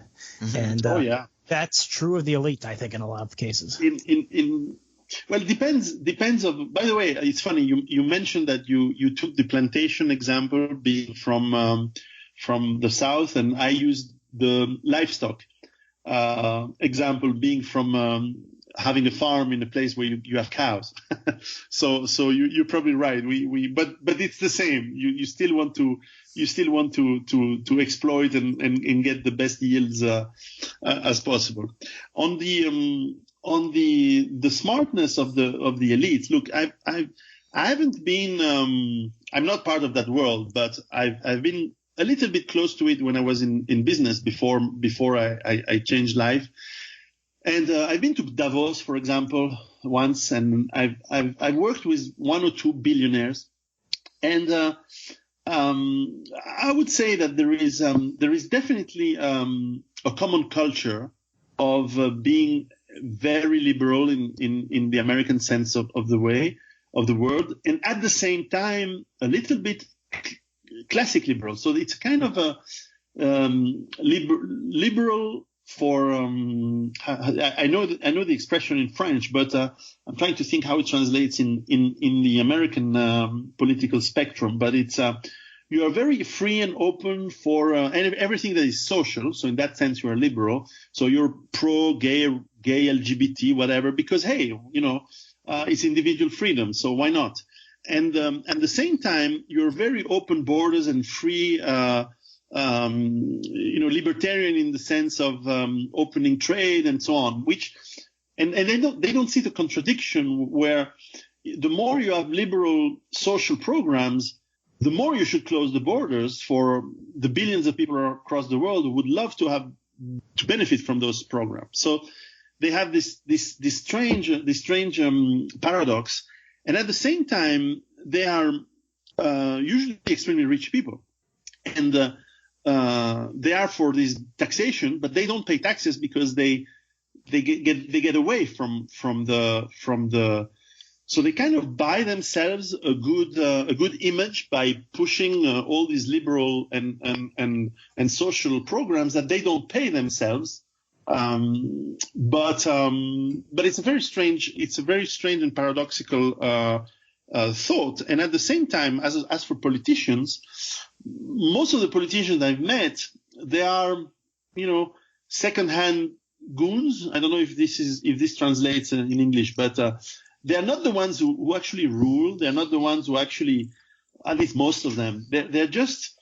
Mm-hmm. And that's true of the elite, I think, in a lot of cases. Well, it depends on. By the way, it's funny you mentioned that you took the plantation example being from the South, and I used the livestock example being from having a farm in a place where you have cows. so you're probably right. But it's the same. You still want to exploit and get the best yields as possible. On the smartness of the elites, look, I haven't been. I'm not part of that world, but I've been a little bit close to it when I was in business before I changed life. And I've been to Davos, for example, once, and I've worked with one or two billionaires, and I would say that there is definitely a common culture of being very liberal in the American sense of the word, and at the same time a little bit classic liberal. So it's kind of a liberal for I know the expression in French, but I'm trying to think how it translates in the American political spectrum. But it's you are very free and open for everything that is social. So in that sense, you are liberal. So you're pro gay LGBT, whatever, because hey, it's individual freedom. So why not? And at the same time, you're very open borders and free. Libertarian in the sense of opening trade and so on, and they don't see the contradiction where the more you have liberal social programs, the more you should close the borders for the billions of people across the world who would love to benefit from those programs. So they have this strange paradox, and at the same time they are usually extremely rich people, and they are for this taxation, but they don't pay taxes because they get away from the. So they kind of buy themselves a good image by pushing all these liberal and social programs that they don't pay themselves. But it's a very strange and paradoxical thought. And at the same time, as for politicians, most of the politicians I've met, they are, second-hand goons. I don't know if this translates in English, but they are not the ones who actually rule. They are not the ones who actually, at least most of them, they're just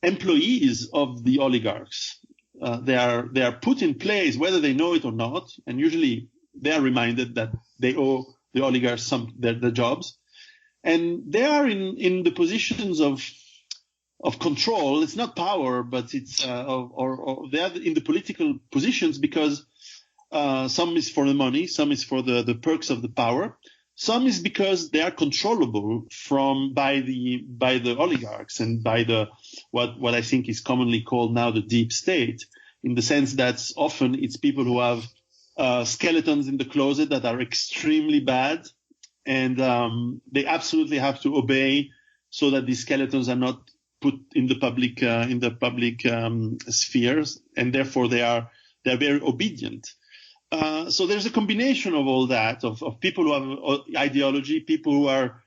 employees of the oligarchs. They are put in place whether they know it or not, and usually they are reminded that they owe the oligarchs their jobs, and they are in the positions of control. It's not power, but it's or they are in the political positions because some is for the money, some is for the perks of the power, some is because they are controllable by the oligarchs and by the what I think is commonly called now the deep state, in the sense that often it's people who have skeletons in the closet that are extremely bad, and they absolutely have to obey so that these skeletons are not put in the public spheres, and therefore they're very obedient. So there's a combination of all that, of people who have ideology, people who are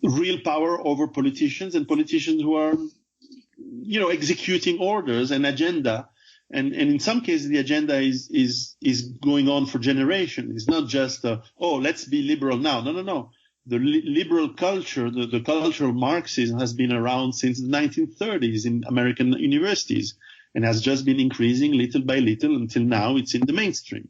real power over politicians, and politicians who are executing orders and agenda. And in some cases, the agenda is going on for generations. It's not just, let's be liberal now. No. The liberal culture, the culture of Marxism has been around since the 1930s in American universities and has just been increasing little by little until now it's in the mainstream.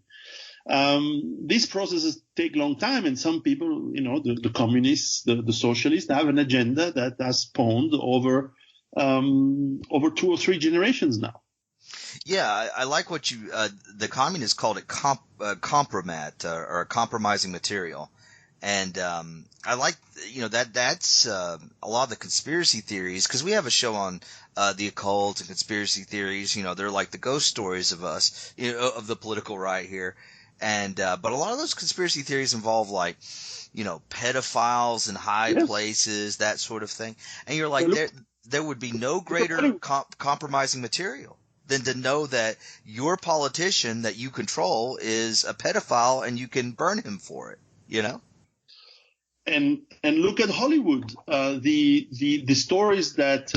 These processes take a long time, and some people, the communists, the socialists, have an agenda that has spawned over 2 or 3 generations now. Yeah, I like what the communists called it compromat or a compromising material. And I like, that's a lot of the conspiracy theories, because we have a show on the occult and conspiracy theories. They're like the ghost stories of us, of the political right here. And but a lot of those conspiracy theories involve like, pedophiles in high places, that sort of thing. And you're like, there would be no greater compromising material than to know that your politician that you control is a pedophile and you can burn him for it, And look at Hollywood, the stories that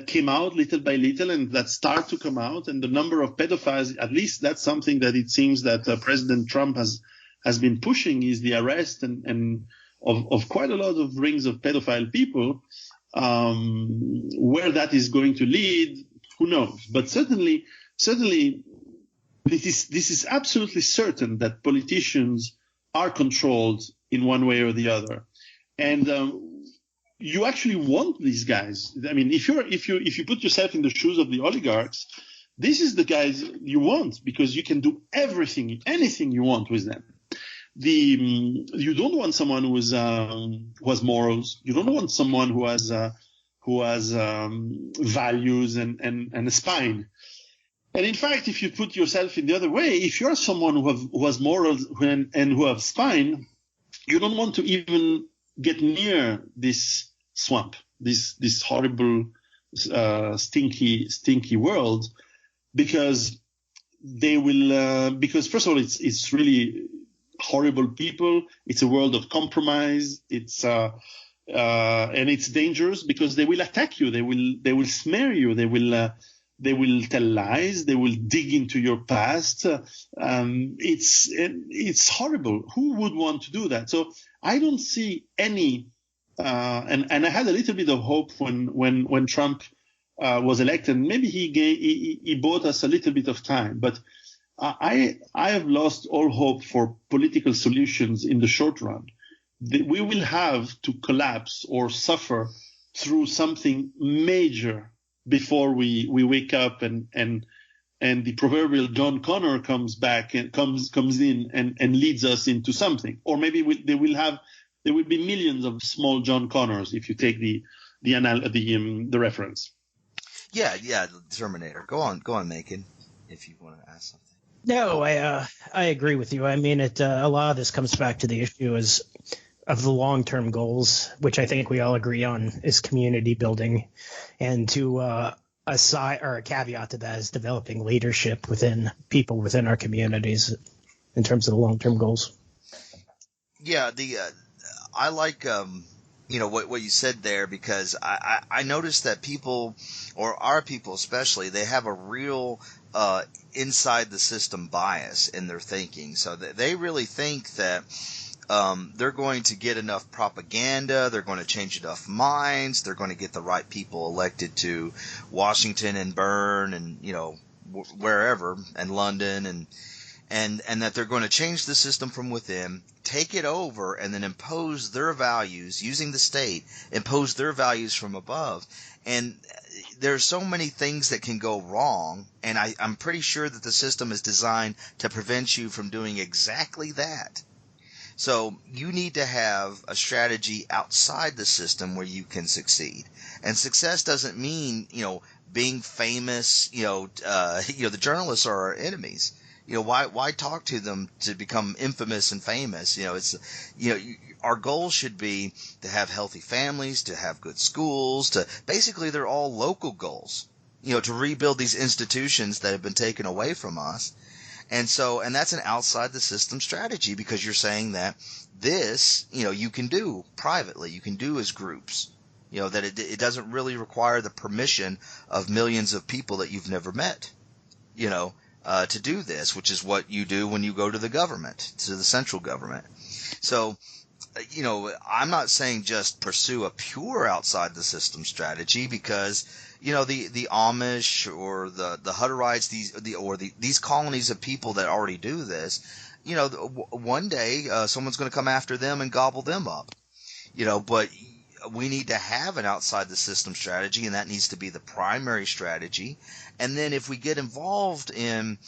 came out little by little and that start to come out, and the number of pedophiles. At least that's something that it seems that President Trump has been pushing, is the arrest and of quite a lot of rings of pedophile people. Where that is going to lead, who knows? But certainly, this is absolutely certain that politicians are controlled in one way or the other, and you actually want these guys. I mean, if you put yourself in the shoes of the oligarchs, this is the guys you want, because you can do anything you want with them. You don't want someone who has morals. You don't want someone who has values and a spine. And in fact, if you put yourself in the other way, if you're someone who has morals and who have spine, you don't want to even get near this swamp, this horrible, stinky world, because they will. Because first of all, it's really horrible people. It's a world of compromise. And it's dangerous because they will attack you. They will smear you. They will tell lies. They will dig into your past. It's horrible. Who would want to do that? So I don't see any. And I had a little bit of hope when Trump was elected. Maybe he bought us a little bit of time, but I have lost all hope for political solutions in the short run. We will have to collapse or suffer through something major before we wake up and the proverbial John Connor comes back and comes in and leads us into something. Or maybe there will be millions of small John Connors, if you take the reference. Yeah, Terminator. Go on, Macon, if you want to ask something. No, I agree with you. I mean, a lot of this comes back to the issue of the long-term goals, which I think we all agree on, is community building, and to a caveat to that is developing leadership within people within our communities in terms of the long-term goals. Yeah, I like what you said there, because I noticed that people, or our people especially, they have a real inside the system bias in their thinking. So they really think that they're going to get enough propaganda, they're going to change enough minds, they're going to get the right people elected to Washington and Bern and wherever, and London, and that they're going to change the system from within, take it over, and then impose their values using the state, impose their values from above. And there's so many things that can go wrong, and I'm pretty sure that the system is designed to prevent you from doing exactly that. So you need to have a strategy outside the system where you can succeed. And success doesn't mean, being famous. The journalists are our enemies. Why talk to them to become infamous and famous? Our goal should be to have healthy families, to have good schools, basically they're all local goals, to rebuild these institutions that have been taken away from us. And that's an outside the system strategy, because you're saying that this, you can do privately, you can do as groups. That it doesn't really require the permission of millions of people that you've never met, to do this, which is what you do when you go to the government, to the central government. So, I'm not saying just pursue a pure outside the system strategy, because, the Amish or the Hutterites, these colonies of people that already do this, one day someone's going to come after them and gobble them up, but we need to have an outside the system strategy, and that needs to be the primary strategy. And then if we get involved in,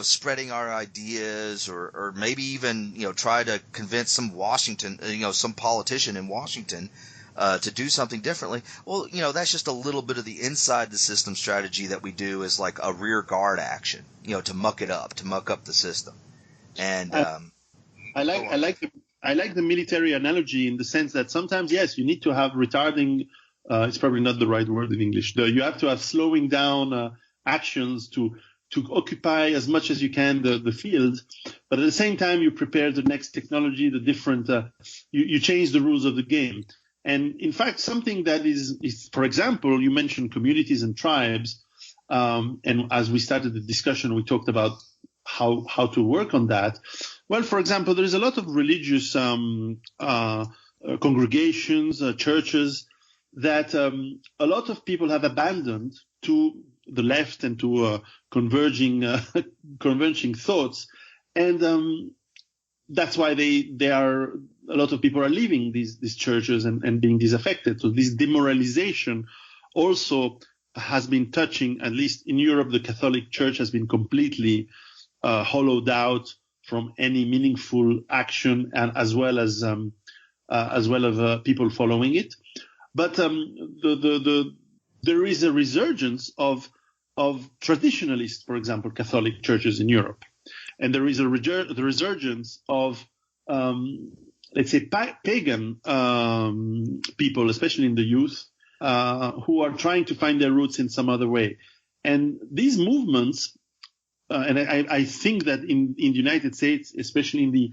spreading our ideas, or maybe even, try to convince some some politician in Washington to do something differently, well, that's just a little bit of the inside the system strategy that we do as like a rear guard action, to muck up the system. And I like the military analogy in the sense that sometimes, yes, you need to have retarding. It's probably not the right word in English. You have to have slowing down actions to occupy as much as you can the field, but at the same time you prepare the next technology, the different. You change the rules of the game. And in fact, something that is, for example, you mentioned communities and tribes, and as we started the discussion, we talked about how to work on that. Well, for example, there is a lot of religious congregations, churches that a lot of people have abandoned to the left and to converging thoughts, and that's why a lot of people are leaving these churches and being disaffected. So this demoralization also has been touching, at least in Europe, the Catholic Church has been completely hollowed out from any meaningful action, and as well as people following it. But there is a resurgence of traditionalist, for example, Catholic churches in Europe, and there is the resurgence of let's say pagan people, especially in the youth, who are trying to find their roots in some other way. And these movements, and I think that in the United States, especially in the,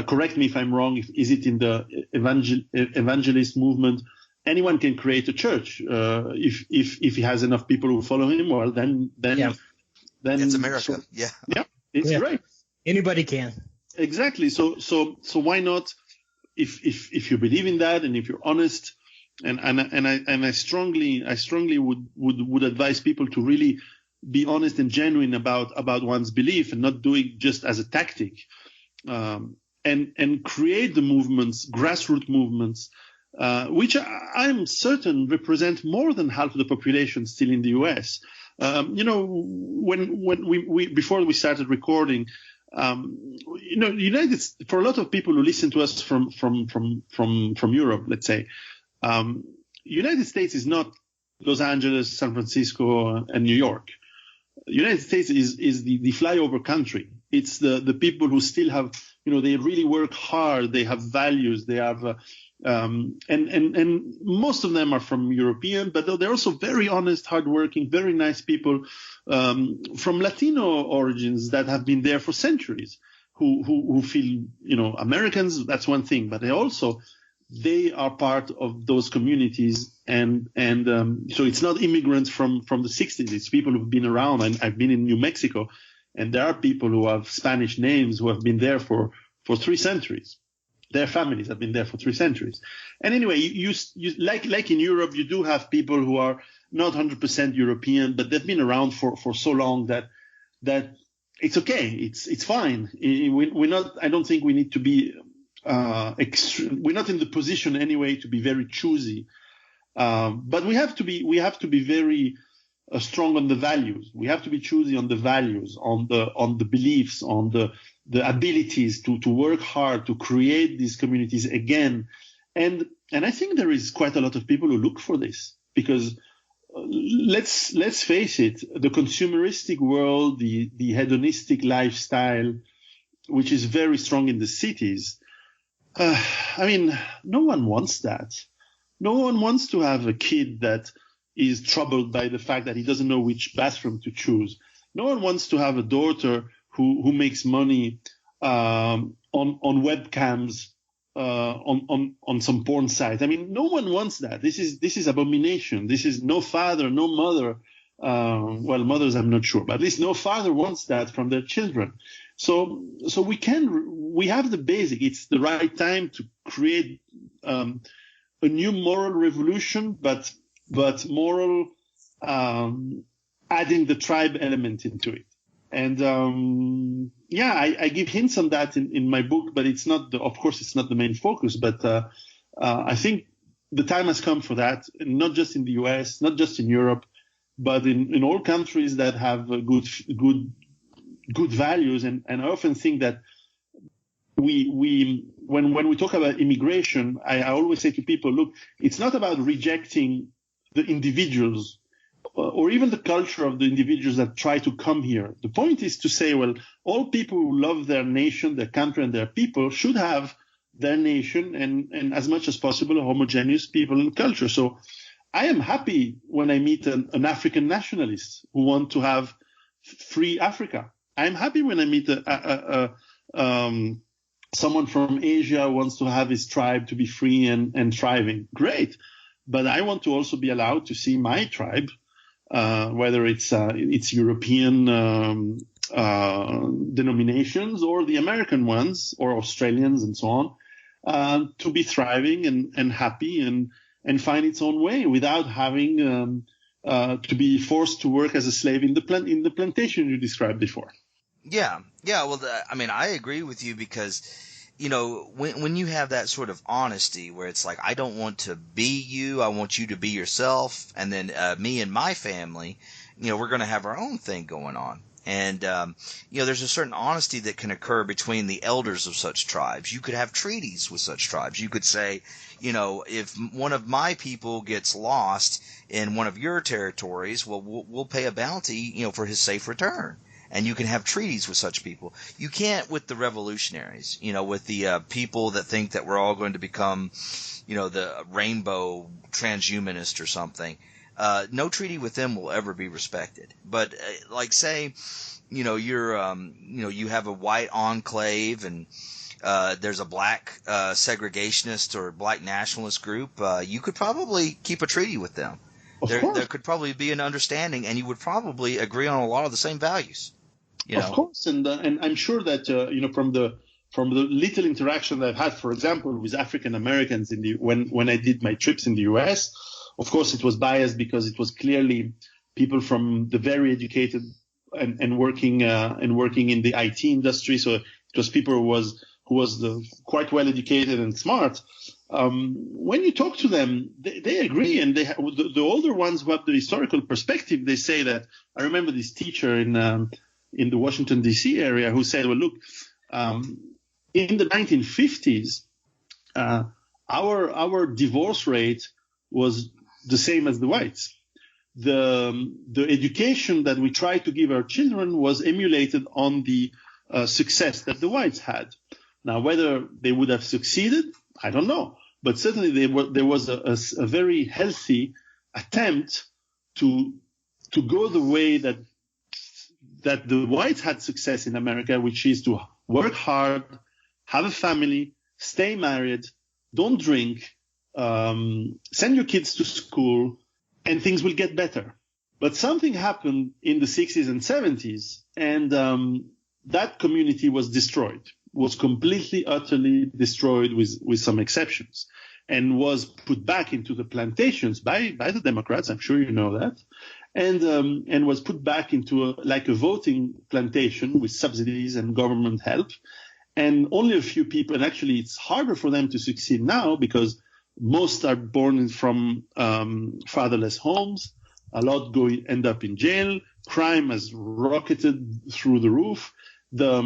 correct me if I'm wrong, is it in the evangelist movement, anyone can create a church if he has enough people who follow him. Well, then it's America. It's great. Anybody can. Exactly. So why not? If you believe in that, and if you're honest, and I strongly would advise people to really be honest and genuine about one's belief, and not do it just as a tactic, and create the movements, grassroots movements, which I'm certain represent more than half of the population still in the U.S. When we before we started recording, for a lot of people who listen to us from Europe, let's say, United States is not Los Angeles, San Francisco, and New York. United States is the flyover country. It's the people who still have, they really work hard. They have values. They have, and most of them are from European, but they're also very honest, hardworking, very nice people from Latino origins that have been there for centuries, who feel, Americans. That's one thing, but they are part of those communities, and so it's not immigrants from the 60s. It's people who've been around. And I've been in New Mexico, and there are people who have Spanish names who have been there for 3 centuries. Their families have been there for 3 centuries. And anyway, you like in Europe, you do have people who are not 100% European, but they've been around for so long that it's okay. It's fine. We're not. I don't think we need to be. We're not in the position anyway to be very choosy, but we have to be very strong on the values. We have to be choosy on the values, on the beliefs, on the abilities to work hard to create these communities again. And I think there is quite a lot of people who look for this, because let's face it, the consumeristic world, the hedonistic lifestyle, which is very strong in the cities. No one wants that. No one wants to have a kid that is troubled by the fact that he doesn't know which bathroom to choose. No one wants to have a daughter who makes money on webcams on some porn site. I mean, no one wants that. This is abomination. This is no father, no mother. Well, mothers, I'm not sure, but at least no father wants that from their children. So we have the basic. It's the right time to create a new moral revolution, but moral, adding the tribe element into it. And I give hints on that in my book, but it's not of course it's not the main focus. But I think the time has come for that, not just in the US, not just in Europe, but in all countries that have good values. And I often think that when we talk about immigration, I always say to people, look, it's not about rejecting the individuals or even the culture of the individuals that try to come here. The point is to say, well, all people who love their nation, their country, and their people should have their nation and as much as possible a homogeneous people and culture. So I am happy when I meet an African nationalist who want to have free Africa. I'm happy when I meet someone from Asia who wants to have his tribe to be free and thriving. Great. But I want to also be allowed to see my tribe, whether it's European denominations or the American ones or Australians and so on, to be thriving and happy and find its own way without having to be forced to work as a slave in the plantation you described before. Yeah. Well, I mean, I agree with you because, you know, when you have that sort of honesty where it's like, I don't want to be you, I want you to be yourself, and then me and my family, you know, we're going to have our own thing going on. And, you know, there's a certain honesty that can occur between the elders of such tribes. You could have treaties with such tribes. You could say, you know, if one of my people gets lost in one of your territories, well, we'll pay a bounty, you know, for his safe return. And you can have treaties with such people. You can't with the revolutionaries, you know, with the people that think that we're all going to become, you know, the rainbow transhumanist or something. No treaty with them will ever be respected. But like, say, you know, you have a white enclave and there's a black segregationist or black nationalist group. You could probably keep a treaty with them. There could probably be an understanding, and you would probably agree on a lot of the same values. You know? Of course, and I'm sure that you know, from the little interaction that I've had, for example, with African Americans when I did my trips in the U.S., of course it was biased because it was clearly people from the very educated and working in the IT industry. So it was people who was quite well educated and smart. When you talk to them, they agree, and the older ones who have the historical perspective, they say that. I remember this teacher in the Washington D.C. area who said, "Well, look, in the 1950s, our divorce rate was the same as the whites. The education that we tried to give our children was emulated on the success that the whites had. Now, whether they would have succeeded, I don't know." But certainly there was a very healthy attempt to go the way that the whites had success in America, which is to work hard, have a family, stay married, don't drink, send your kids to school, and things will get better. But something happened in the 60s and 70s, and that community was destroyed. Was completely, utterly destroyed with some exceptions, and was put back into the plantations by the Democrats. I'm sure you know that, and was put back into a voting plantation with subsidies and government help, and only a few people. And actually, it's harder for them to succeed now because most are born from fatherless homes. A lot end up in jail. Crime has rocketed through the roof. But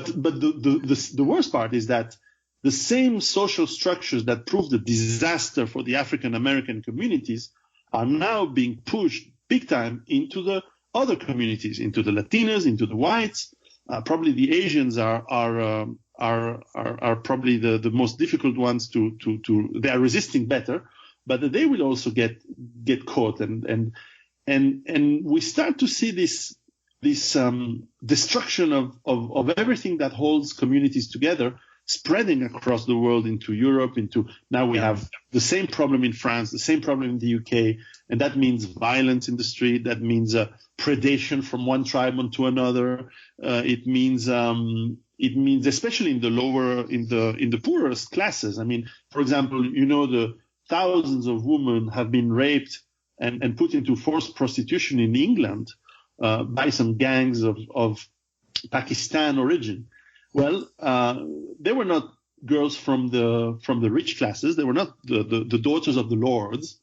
the worst part is that the same social structures that proved a disaster for the African American communities are now being pushed big time into the other communities, into the Latinos, into the whites. Probably the Asians are probably the most difficult ones to they are resisting better, but they will also get caught and we start to see this destruction of everything that holds communities together spreading across the world into Europe, now we have the same problem in France, the same problem in the UK, and that means violence in the street. That means predation from one tribe onto another. It means especially in the poorest classes. I mean, for example, the thousands of women have been raped and put into forced prostitution in England by some gangs of Pakistan origin. Well, they were not girls from the rich classes. They were not the daughters of the lords.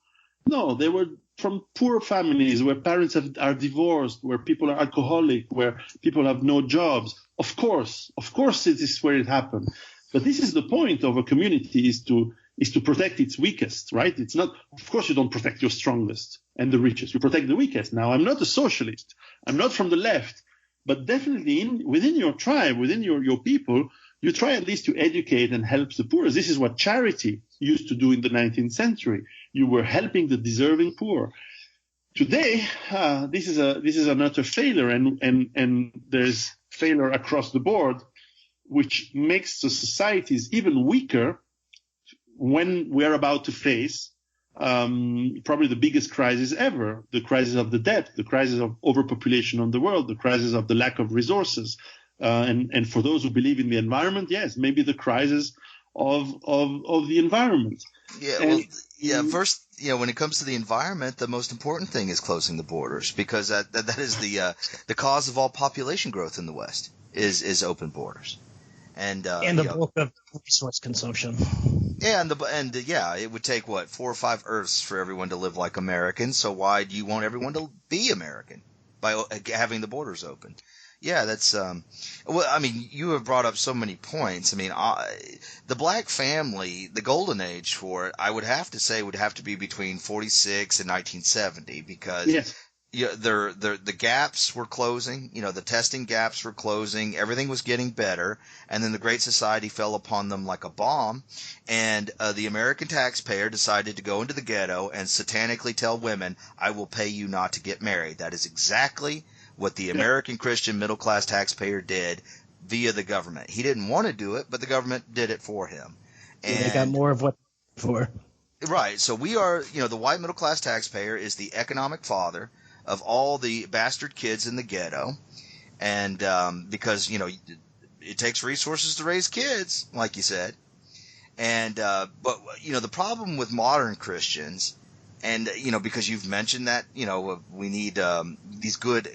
No, they were from poor families where parents are divorced, where people are alcoholic, where people have no jobs. Of course, it is where it happened. But this is the point of a community, is to protect its weakest, right? It's not, of course, you don't protect your strongest and the richest. You protect the weakest. Now, I'm not a socialist. I'm not from the left. But definitely within your tribe, within your people, you try at least to educate and help the poor. This is what charity used to do in the 19th century. You were helping the deserving poor. Today, this is an utter failure, and there's failure across the board, which makes the societies even weaker when we're about to face probably the biggest crisis ever, the crisis of the debt, the crisis of overpopulation on the world, the crisis of the lack of resources. And for those who believe in the environment, yes, maybe the crisis of the environment. Yeah, first, when it comes to the environment, the most important thing is closing the borders, because that is the cause of all population growth in the West is open borders. And the bulk of resource consumption. Yeah, it would take 4 or 5 Earths for everyone to live like Americans. So why do you want everyone to be American by having the borders open? Yeah, that's well, I mean, you have brought up so many points. I mean, the black family, the golden age for it, I would have to say would have to be between 46 and 1970, because yes. The gaps were closing, the testing gaps were closing, everything was getting better, and then the Great Society fell upon them like a bomb, and the American taxpayer decided to go into the ghetto and satanically tell women, I will pay you not to get married. That is exactly what the American Christian middle-class taxpayer did via the government. He didn't want to do it, but the government did it for him. And they got more of what for. Right, so we are, the white middle-class taxpayer is the economic father of all the bastard kids in the ghetto, and because it takes resources to raise kids, like you said, and but the problem with modern Christians, and because you've mentioned that we need these good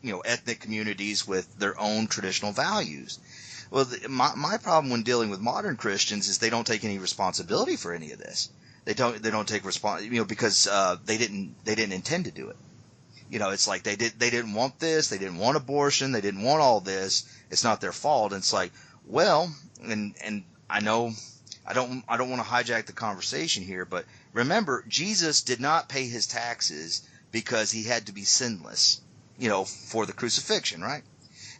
ethnic communities with their own traditional values. Well, my problem when dealing with modern Christians is they don't take any responsibility for any of this. They don't take because they didn't intend to do it. It's like they didn't want this, they didn't want abortion, they didn't want all this. It's not their fault. And it's like, well, and I know I don't want to hijack the conversation here, but remember, Jesus did not pay his taxes because he had to be sinless, for the crucifixion, right?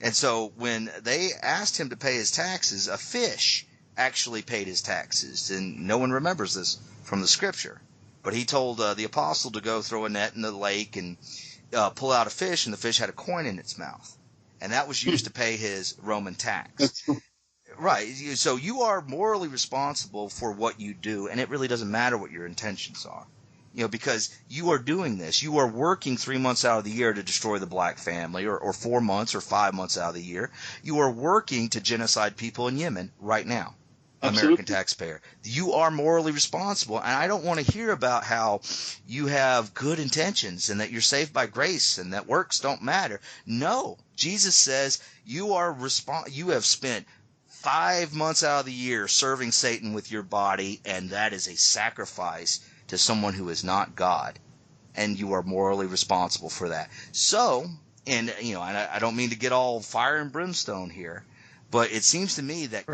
And so when they asked him to pay his taxes, a fish actually paid his taxes, and no one remembers this from the scripture. But he told the apostle to go throw a net in the lake and pull out a fish, and the fish had a coin in its mouth, and that was used to pay his Roman tax. Right. So you are morally responsible for what you do, and it really doesn't matter what your intentions are, because you are doing this. You are working 3 months out of the year to destroy the black family, or 4 months or 5 months out of the year. You are working to genocide people in Yemen right now. Absolutely. American taxpayer. You are morally responsible, and I don't want to hear about how you have good intentions and that you're saved by grace and that works don't matter. No, Jesus says you have spent 5 months out of the year serving Satan with your body, and that is a sacrifice to someone who is not God, and you are morally responsible for that. So, and I don't mean to get all fire and brimstone here, but it seems to me that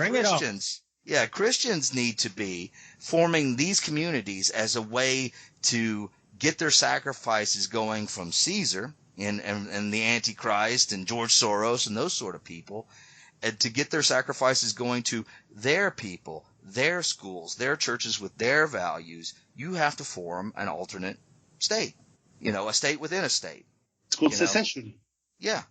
Christians need to be forming these communities as a way to get their sacrifices going from Caesar and the Antichrist and George Soros and those sort of people, and to get their sacrifices going to their people, their schools, their churches with their values. You have to form an alternate state, a state within a state. It's called secession. Yeah.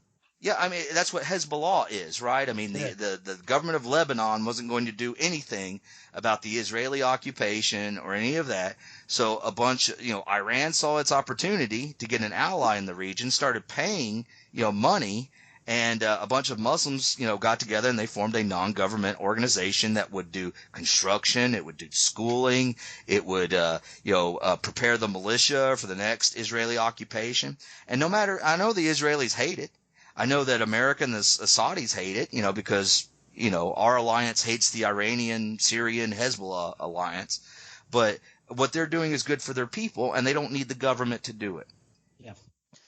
Yeah, I mean, that's what Hezbollah is, right? I mean, the government of Lebanon wasn't going to do anything about the Israeli occupation or any of that. So Iran saw its opportunity to get an ally in the region, started paying, money, and a bunch of Muslims, got together and they formed a non-government organization that would do construction, it would do schooling, it would, prepare the militia for the next Israeli occupation. And I know the Israelis hate it. I know that America and the Saudis hate it, because, our alliance hates the Iranian, Syrian, Hezbollah alliance. But what they're doing is good for their people, and they don't need the government to do it. Yeah.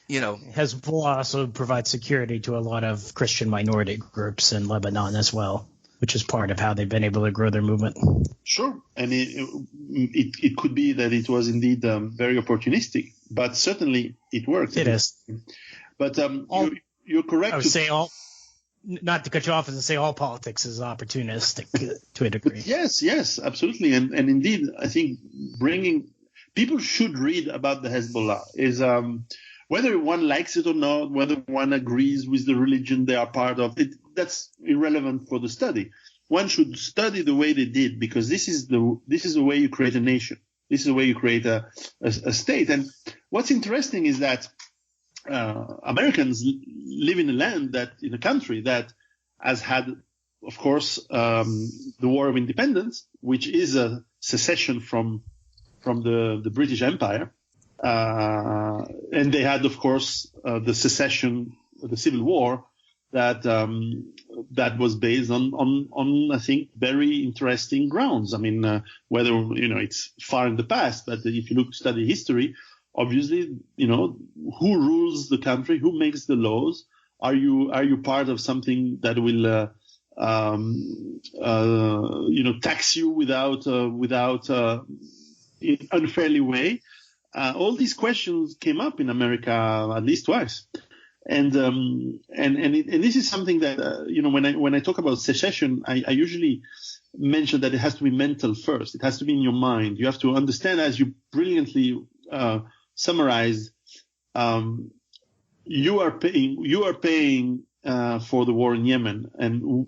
Hezbollah also provides security to a lot of Christian minority groups in Lebanon as well, which is part of how they've been able to grow their movement. Sure. And it could be that it was indeed very opportunistic, but certainly it worked. It is. But you're correct. I would say not to cut you off, and to say all politics is opportunistic to a degree. Yes, absolutely. And indeed, I think people should read about the Hezbollah is whether one likes it or not, whether one agrees with the religion they are part of, that's irrelevant for the study. One should study the way they did, because this is the way you create a nation. This is the way you create a state. And what's interesting is that Americans live in a country that has had, of course, the War of Independence, which is a secession from the British Empire, and they had, of course, the secession, the Civil War, that was based on I think very interesting grounds. I mean, whether it's far in the past, but if you study history. Obviously, who rules the country? Who makes the laws? Are you part of something that will, tax you without in unfairly way? All these questions came up in America at least twice, and this is something that when I talk about secession, I usually mention that it has to be mental first. It has to be in your mind. You have to understand, as you brilliantly summarized, you are paying for the war in Yemen, and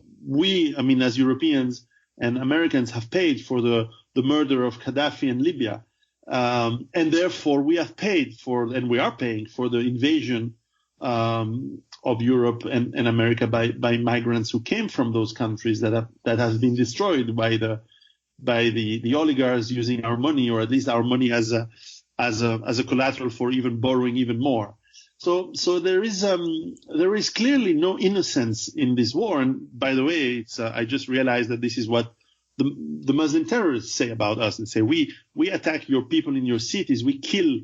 as Europeans and Americans have paid for the murder of Gaddafi in Libya, and therefore we have paid for, and we are paying for, the invasion of Europe and America by migrants who came from those countries that has been destroyed by the oligarchs using our money, or at least our money as a collateral for even borrowing even more. So there is clearly no innocence in this war. And by the way, I just realized that this is what the Muslim terrorists say about us. They say we attack your people in your cities, we kill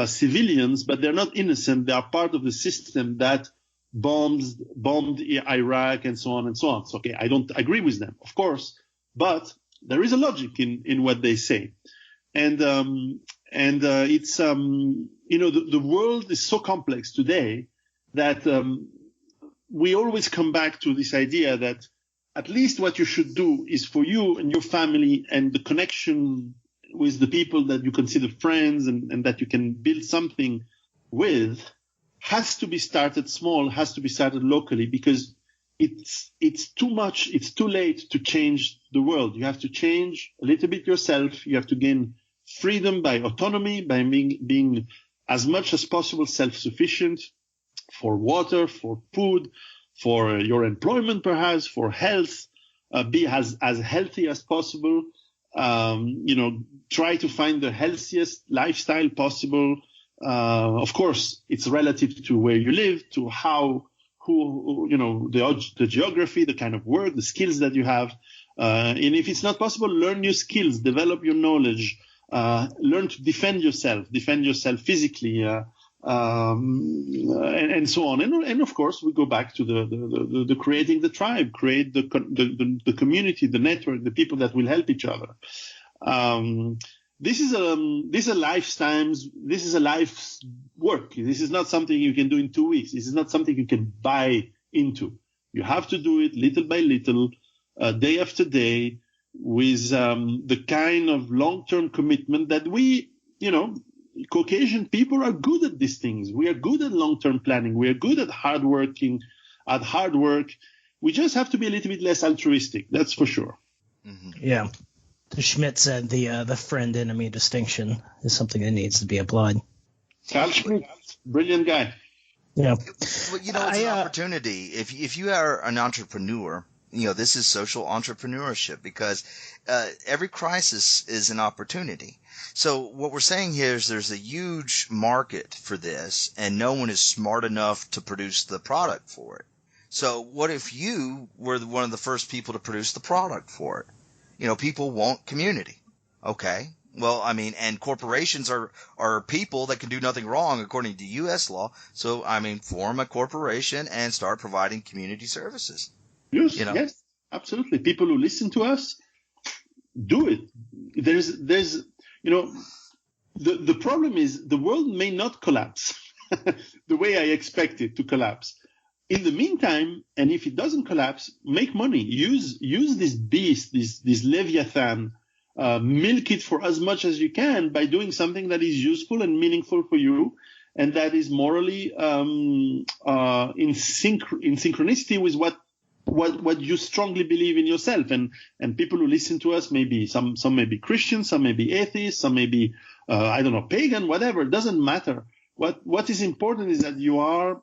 civilians, but they're not innocent. They are part of the system that bombed Iraq and so on and so on. So, okay, I don't agree with them, of course, but there is a logic in what they say. And it's the world is so complex today that we always come back to this idea that at least what you should do is for you and your family and the connection with the people that you consider friends and that you can build something with has to be started small, has to be started locally, because it's too much, it's too late to change the world. You have to change a little bit yourself. You have to gain freedom by autonomy, by being as much as possible self-sufficient for water, for food, for your employment perhaps, for health, be as healthy as possible, try to find the healthiest lifestyle possible. Of course, it's relative to where you live, to the geography, the kind of work, the skills that you have. And if it's not possible, learn new skills, develop your knowledge, learn to defend yourself physically, and so on. And of course, we go back to the creating the tribe, create the community, the network, the people that will help each other. This is a life's work. This is not something you can do in 2 weeks. This is not something you can buy into. You have to do it little by little, day after day, with the kind of long-term commitment that we, Caucasian people are good at these things. We are good at long-term planning. We are good at hardworking, at hard work. We just have to be a little bit less altruistic. That's for sure. Mm-hmm. Yeah. Schmidt said the friend-enemy distinction is something that needs to be applied. Carl Schmitt, brilliant guy. Yeah. Well, it's an opportunity. If you are an entrepreneur, this is social entrepreneurship, because every crisis is an opportunity. So what we're saying here is there's a huge market for this, and no one is smart enough to produce the product for it. So what if you were one of the first people to produce the product for it? People want community. Okay. Well, and corporations are people that can do nothing wrong according to U.S. law. So, form a corporation and start providing community services. Yes, yes, absolutely. People who listen to us, do it. There's the problem is the world may not collapse the way I expect it to collapse. In the meantime, and if it doesn't collapse, make money. Use this beast, this Leviathan. Milk it for as much as you can by doing something that is useful and meaningful for you, and that is morally in synchronicity with what you strongly believe in yourself. And people who listen to us, maybe some may be Christians, some may be atheists, some may be pagan, whatever. It doesn't matter. What is important is that you are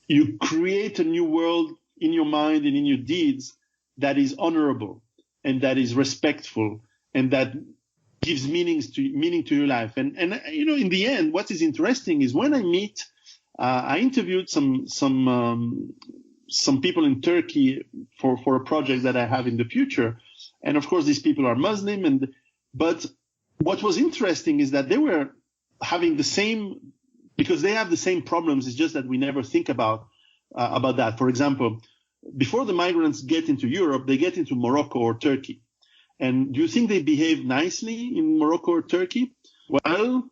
you create a new world in your mind and in your deeds that is honorable and that is respectful and that gives meaning to your life. And in the end, what is interesting is when I interviewed some people in Turkey for a project that I have in the future. And of course, these people are Muslim. But what was interesting is that they were having the same, because they have the same problems. It's just that we never think about that. For example, before the migrants get into Europe, they get into Morocco or Turkey. And do you think they behave nicely in Morocco or Turkey? Well,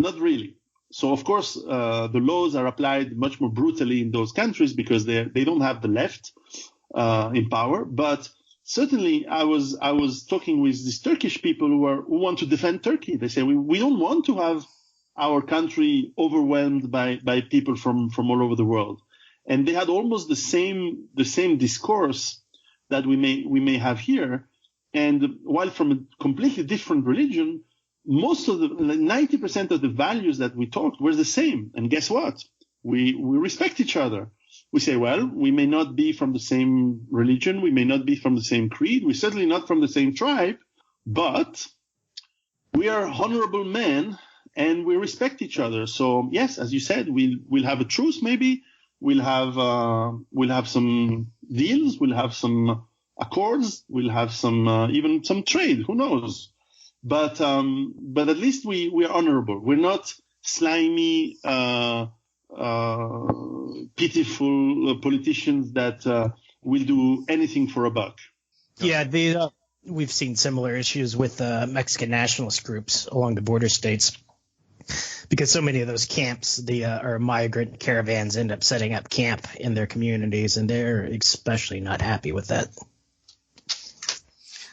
not really. So, of course, the laws are applied much more brutally in those countries because they don't have the left in power. But certainly, I was talking with these Turkish people who want to defend Turkey. They say, we don't want to have our country overwhelmed by people from all over the world. And they had almost the same discourse that we may have here. And while from a completely different religion, most of 90% of the values that we talked were the same. And guess what? We respect each other. We say, well, we may not be from the same religion. We may not be from the same creed. We're certainly not from the same tribe, but we are honorable men and we respect each other. So yes, as you said, we'll have a truce maybe. We'll have some deals. We'll have some accords. We'll have some even some trade. Who knows? But at least we are honorable. We're not slimy, pitiful politicians that will do anything for a buck. Yeah, we've seen similar issues with Mexican nationalist groups along the border states. Because so many of those camps, or migrant caravans, end up setting up camp in their communities, and they're especially not happy with that.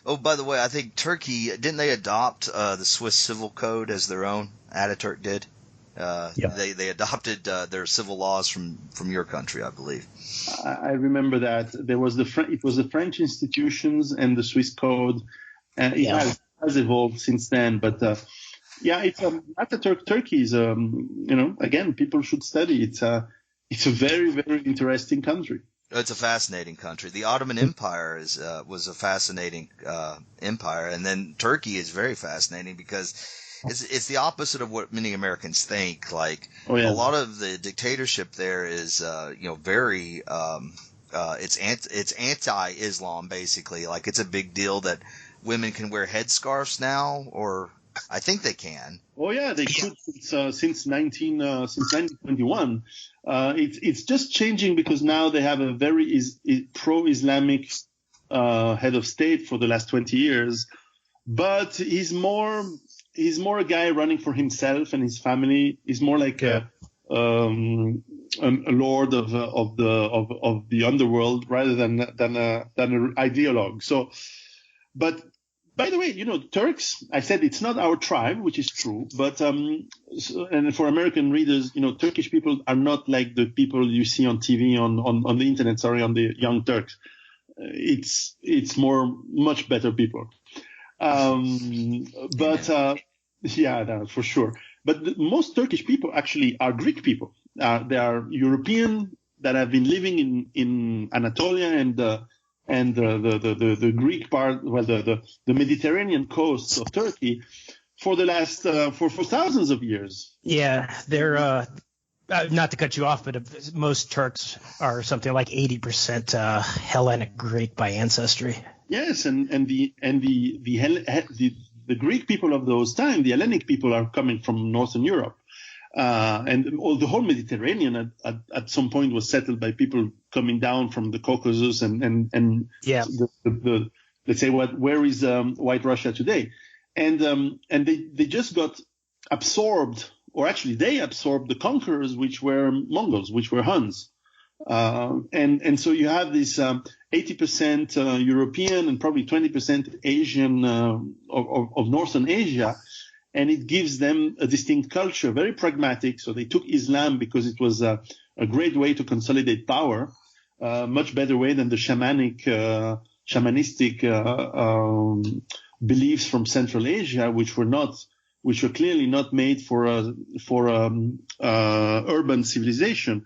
Oh, by the way, I think Turkey, didn't they adopt the Swiss Civil Code as their own? Ataturk did. They adopted their civil laws from your country, I believe. I remember that there was it was the French institutions and the Swiss Code, and it has evolved since then, but. It's Ataturk Turkey is again, people should study. It's a very, very interesting country. It's a fascinating country. The Ottoman Empire was a fascinating empire, and then Turkey is very fascinating because it's the opposite of what many Americans think. Like a lot of the dictatorship there is very it's anti-Islam basically. Like it's a big deal that women can wear headscarves now, or I think they can. Oh yeah, they could since 1921. It's just changing because now they have a very pro-Islamic head of state for the last 20 years. But he's more a guy running for himself and his family. He's more like a lord of the underworld rather than an ideologue. So, but by the way, Turks, I said it's not our tribe, which is true, but and for American readers, Turkish people are not like the people you see on TV, on the internet, on the Young Turks. It's much better people. Yeah, no, for sure. But most Turkish people actually are Greek people. They are European that have been living in Anatolia and the Greek part, well, the Mediterranean coast of Turkey for the last for thousands of years. Yeah, they're not to cut you off, but most Turks are something like 80% Hellenic Greek by ancestry. Yes, and the Greek people of those times, the Hellenic people, are coming from Northern Europe. And the whole Mediterranean at some point was settled by people coming down from the Caucasus and yeah. Let's say where is White Russia today, and they just got absorbed, or actually they absorbed the conquerors, which were Mongols, which were Huns, and so you have this 80% European and probably 20% Asian of Northern Asia. And it gives them a distinct culture, very pragmatic. So they took Islam because it was a great way to consolidate power, much better way than the shamanistic beliefs from Central Asia, which were clearly not made for urban civilization.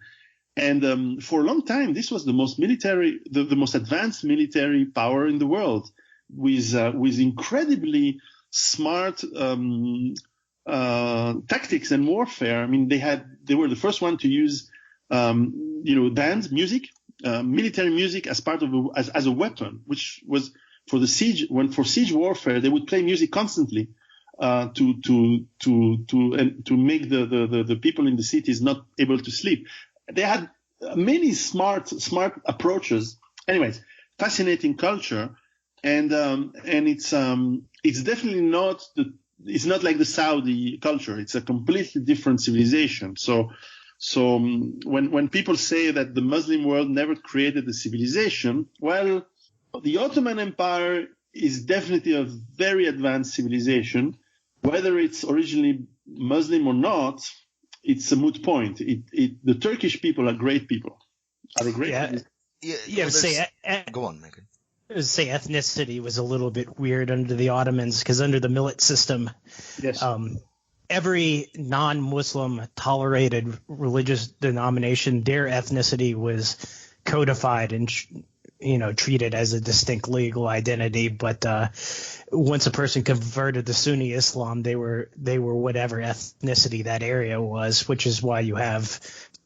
And for a long time, this was the most most advanced military power in the world, with incredibly smart tactics and warfare. I mean, they were the first one to use band music, military music as part of as a weapon, which was for the siege. For siege warfare, they would play music constantly to make the people in the cities not able to sleep. They had many smart approaches. Anyways, fascinating culture. And it's definitely not it's not like the Saudi culture. It's a completely different civilization. So when people say that the Muslim world never created a civilization, well, the Ottoman Empire is definitely a very advanced civilization. Whether it's originally Muslim or not, it's a moot point. The Turkish people are great people. Are great people. Go on, Megan. Say ethnicity was a little bit weird under the Ottomans, because under the millet system, yes, every non-Muslim tolerated religious denomination, their ethnicity was codified and treated as a distinct legal identity. But once a person converted to Sunni Islam, they were whatever ethnicity that area was, which is why you have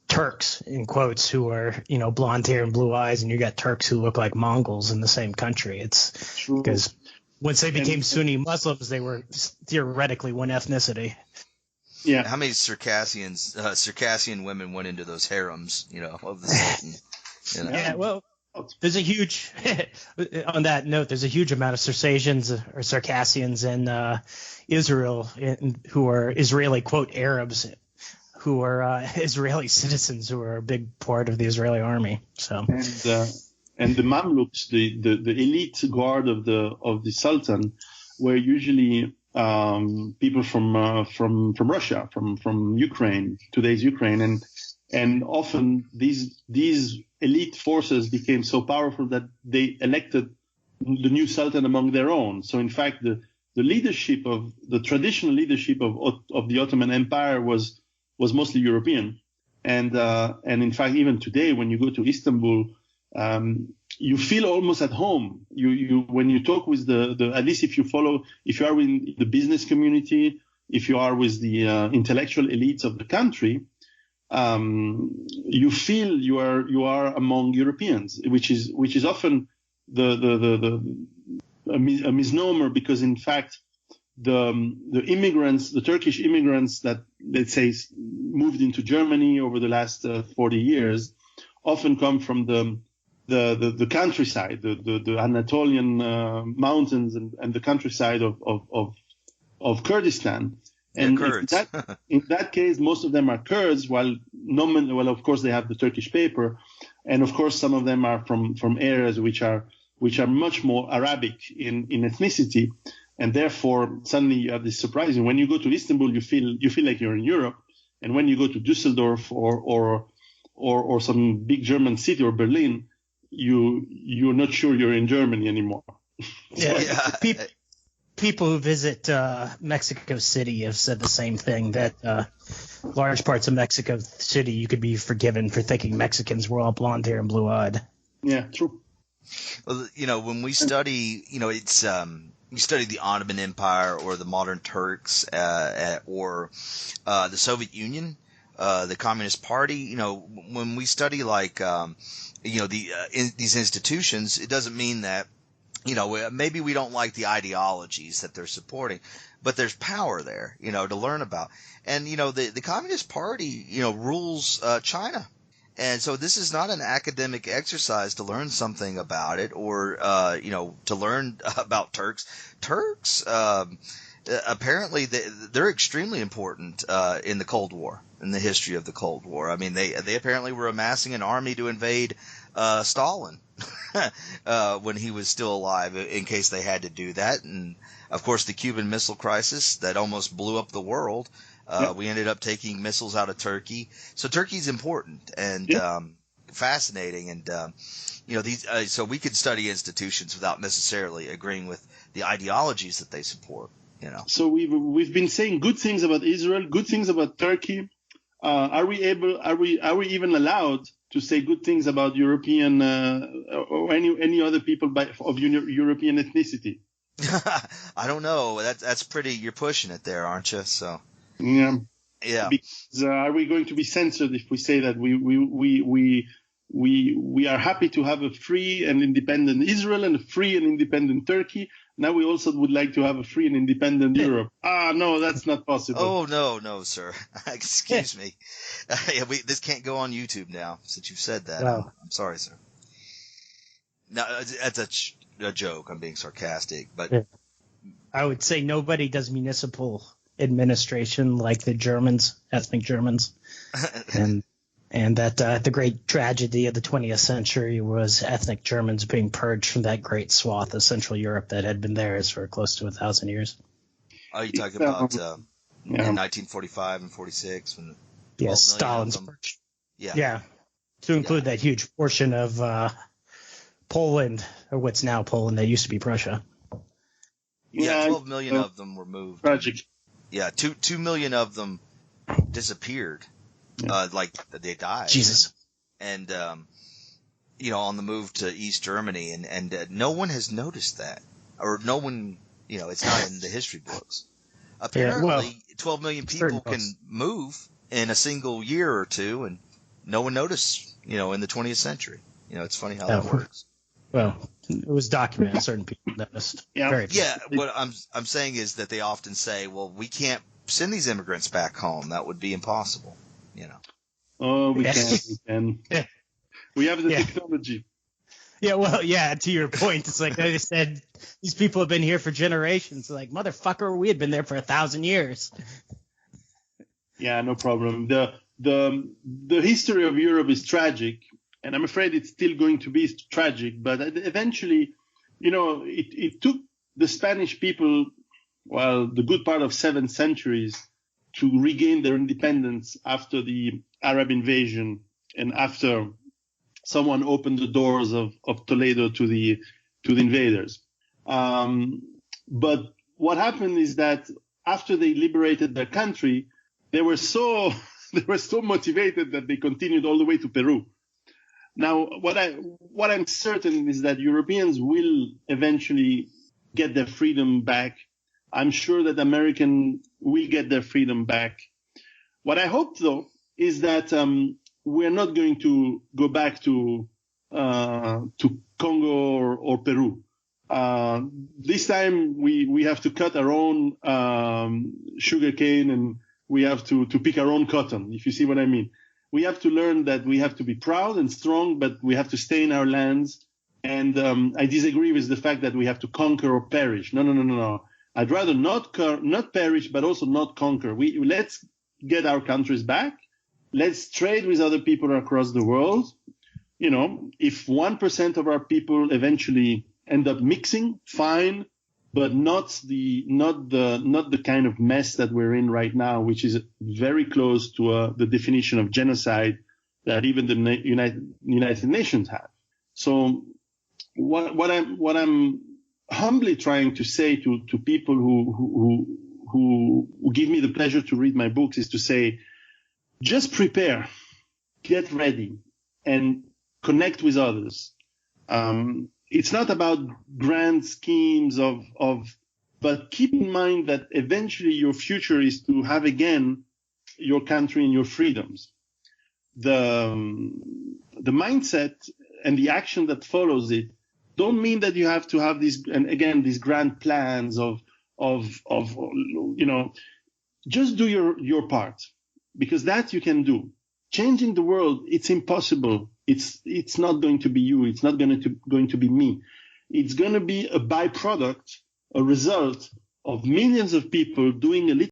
Turks, in quotes, who are, blonde hair and blue eyes, and you got Turks who look like Mongols in the same country. It's because once they became Sunni Muslims, they were theoretically one ethnicity. Yeah. How many Circassian women went into those harems, of the Sultan? Yeah, well, there's a huge on that note. There's a huge amount of Circassians in Israel who are Israeli quote Arabs, who are Israeli citizens, who are a big part of the Israeli army. So and the Mamluks, the elite guard of the Sultan, were usually people from Russia, from Ukraine, today's Ukraine, and often these elite forces became so powerful that they elected the new Sultan among their own. So in fact, the leadership of the traditional leadership of the Ottoman Empire was mostly European, and in fact, even today, when you go to Istanbul, you feel almost at home. You when you talk with the at least if you are in the business community, if you are with the intellectual elites of the country, you feel you are among Europeans, which is often a misnomer, because in fact the immigrants, the Turkish immigrants that, let's say, moved into Germany over the last 40 years, often come from the countryside, the Anatolian mountains and the countryside of Kurdistan. And in that case, most of them are Kurds, while of course they have the Turkish paper, and of course some of them are from areas which are which are much more Arabic in ethnicity. And therefore, suddenly you have this surprising. When you go to Istanbul, you feel like you're in Europe. And when you go to Düsseldorf or some big German city or Berlin, you're not sure you're in Germany anymore. People who visit Mexico City have said the same thing, that large parts of Mexico City you could be forgiven for thinking Mexicans were all blonde hair and blue eyed. Yeah, true. Well, when we study, it's you study the Ottoman Empire or the modern Turks or the Soviet Union, the Communist Party. When we study these institutions, it doesn't mean that maybe we don't like the ideologies that they're supporting, but there's power there, to learn about. And the Communist Party, rules China. And so this is not an academic exercise to learn something about it or, to learn about Turks. Turks, apparently they're extremely important, in the Cold War, in the history of the Cold War. I mean, they apparently were amassing an army to invade, Stalin, when he was still alive in case they had to do that. And of course, the Cuban Missile Crisis that almost blew up the world. We ended up taking missiles out of Turkey. So Turkey's important and fascinating. And, so we could study institutions without necessarily agreeing with the ideologies that they support, So we've been saying good things about Israel, good things about Turkey. Are we even allowed to say good things about European or any other people of European ethnicity? I don't know. That's pretty. You're pushing it there, aren't you? So. Yeah. Because, are we going to be censored if we say that we are happy to have a free and independent Israel and a free and independent Turkey? Now we also would like to have a free and independent Europe. No, that's not possible. Oh, no, sir. Excuse me. This can't go on YouTube now since you've said that. Wow. I'm sorry, sir. No, that's a joke. I'm being sarcastic, but I would say nobody does municipal administration like the Germans, ethnic Germans, and that the great tragedy of the 20th century was ethnic Germans being purged from that great swath of Central Europe that had been theirs for close to 1,000 years. Oh, you talking about in 1945 and 46 when Stalin's purge. Yeah, to include that huge portion of Poland, or what's now Poland, that used to be Prussia. 12 million of them were moved. Tragic. Yeah, 2 million of them disappeared, like they died. Jesus. And on the move to East Germany, and no one has noticed that, or no one, it's not in the history books. Apparently, 12 million people can move in a single year or two, and no one noticed, in the 20th century. It's funny how that works. Well, it was documented. Certain people noticed. What I'm saying is that they often say, "Well, we can't send these immigrants back home. That would be impossible." Oh, we can. Yeah. We have the technology. Yeah, well, to your point, it's like they said, these people have been here for generations. Like, motherfucker, we had been there for 1,000 years. Yeah, no problem. The history of Europe is tragic. And I'm afraid it's still going to be tragic. But eventually, it took the Spanish people, the good part of 7 centuries to regain their independence after the Arab invasion and after someone opened the doors of Toledo to the invaders. But what happened is that after they liberated their country, they were so motivated that they continued all the way to Peru. Now, what I'm certain is that Europeans will eventually get their freedom back. I'm sure that Americans will get their freedom back. What I hope, though, is that we're not going to go back to Congo or Peru. This time we have to cut our own sugarcane and we have to pick our own cotton, if you see what I mean. We have to learn that we have to be proud and strong, but we have to stay in our lands. And I disagree with the fact that we have to conquer or perish. No. I'd rather not perish, but also not conquer. Let's get our countries back. Let's trade with other people across the world. If 1% of our people eventually end up mixing, fine, but not the kind of mess that we're in right now, which is very close to the definition of genocide that even the United Nations have. So what I'm humbly trying to say to people who give me the pleasure to read my books is to say, just prepare, get ready, and connect with others. It's not about grand schemes but keep in mind that eventually your future is to have again your country and your freedoms. The mindset and the action that follows it don't mean that you have to have these grand plans of just do your part, because that you can do. Changing the world, it's impossible. It's not going to be you. It's not going to be me. It's going to be a byproduct, a result of millions of people doing a little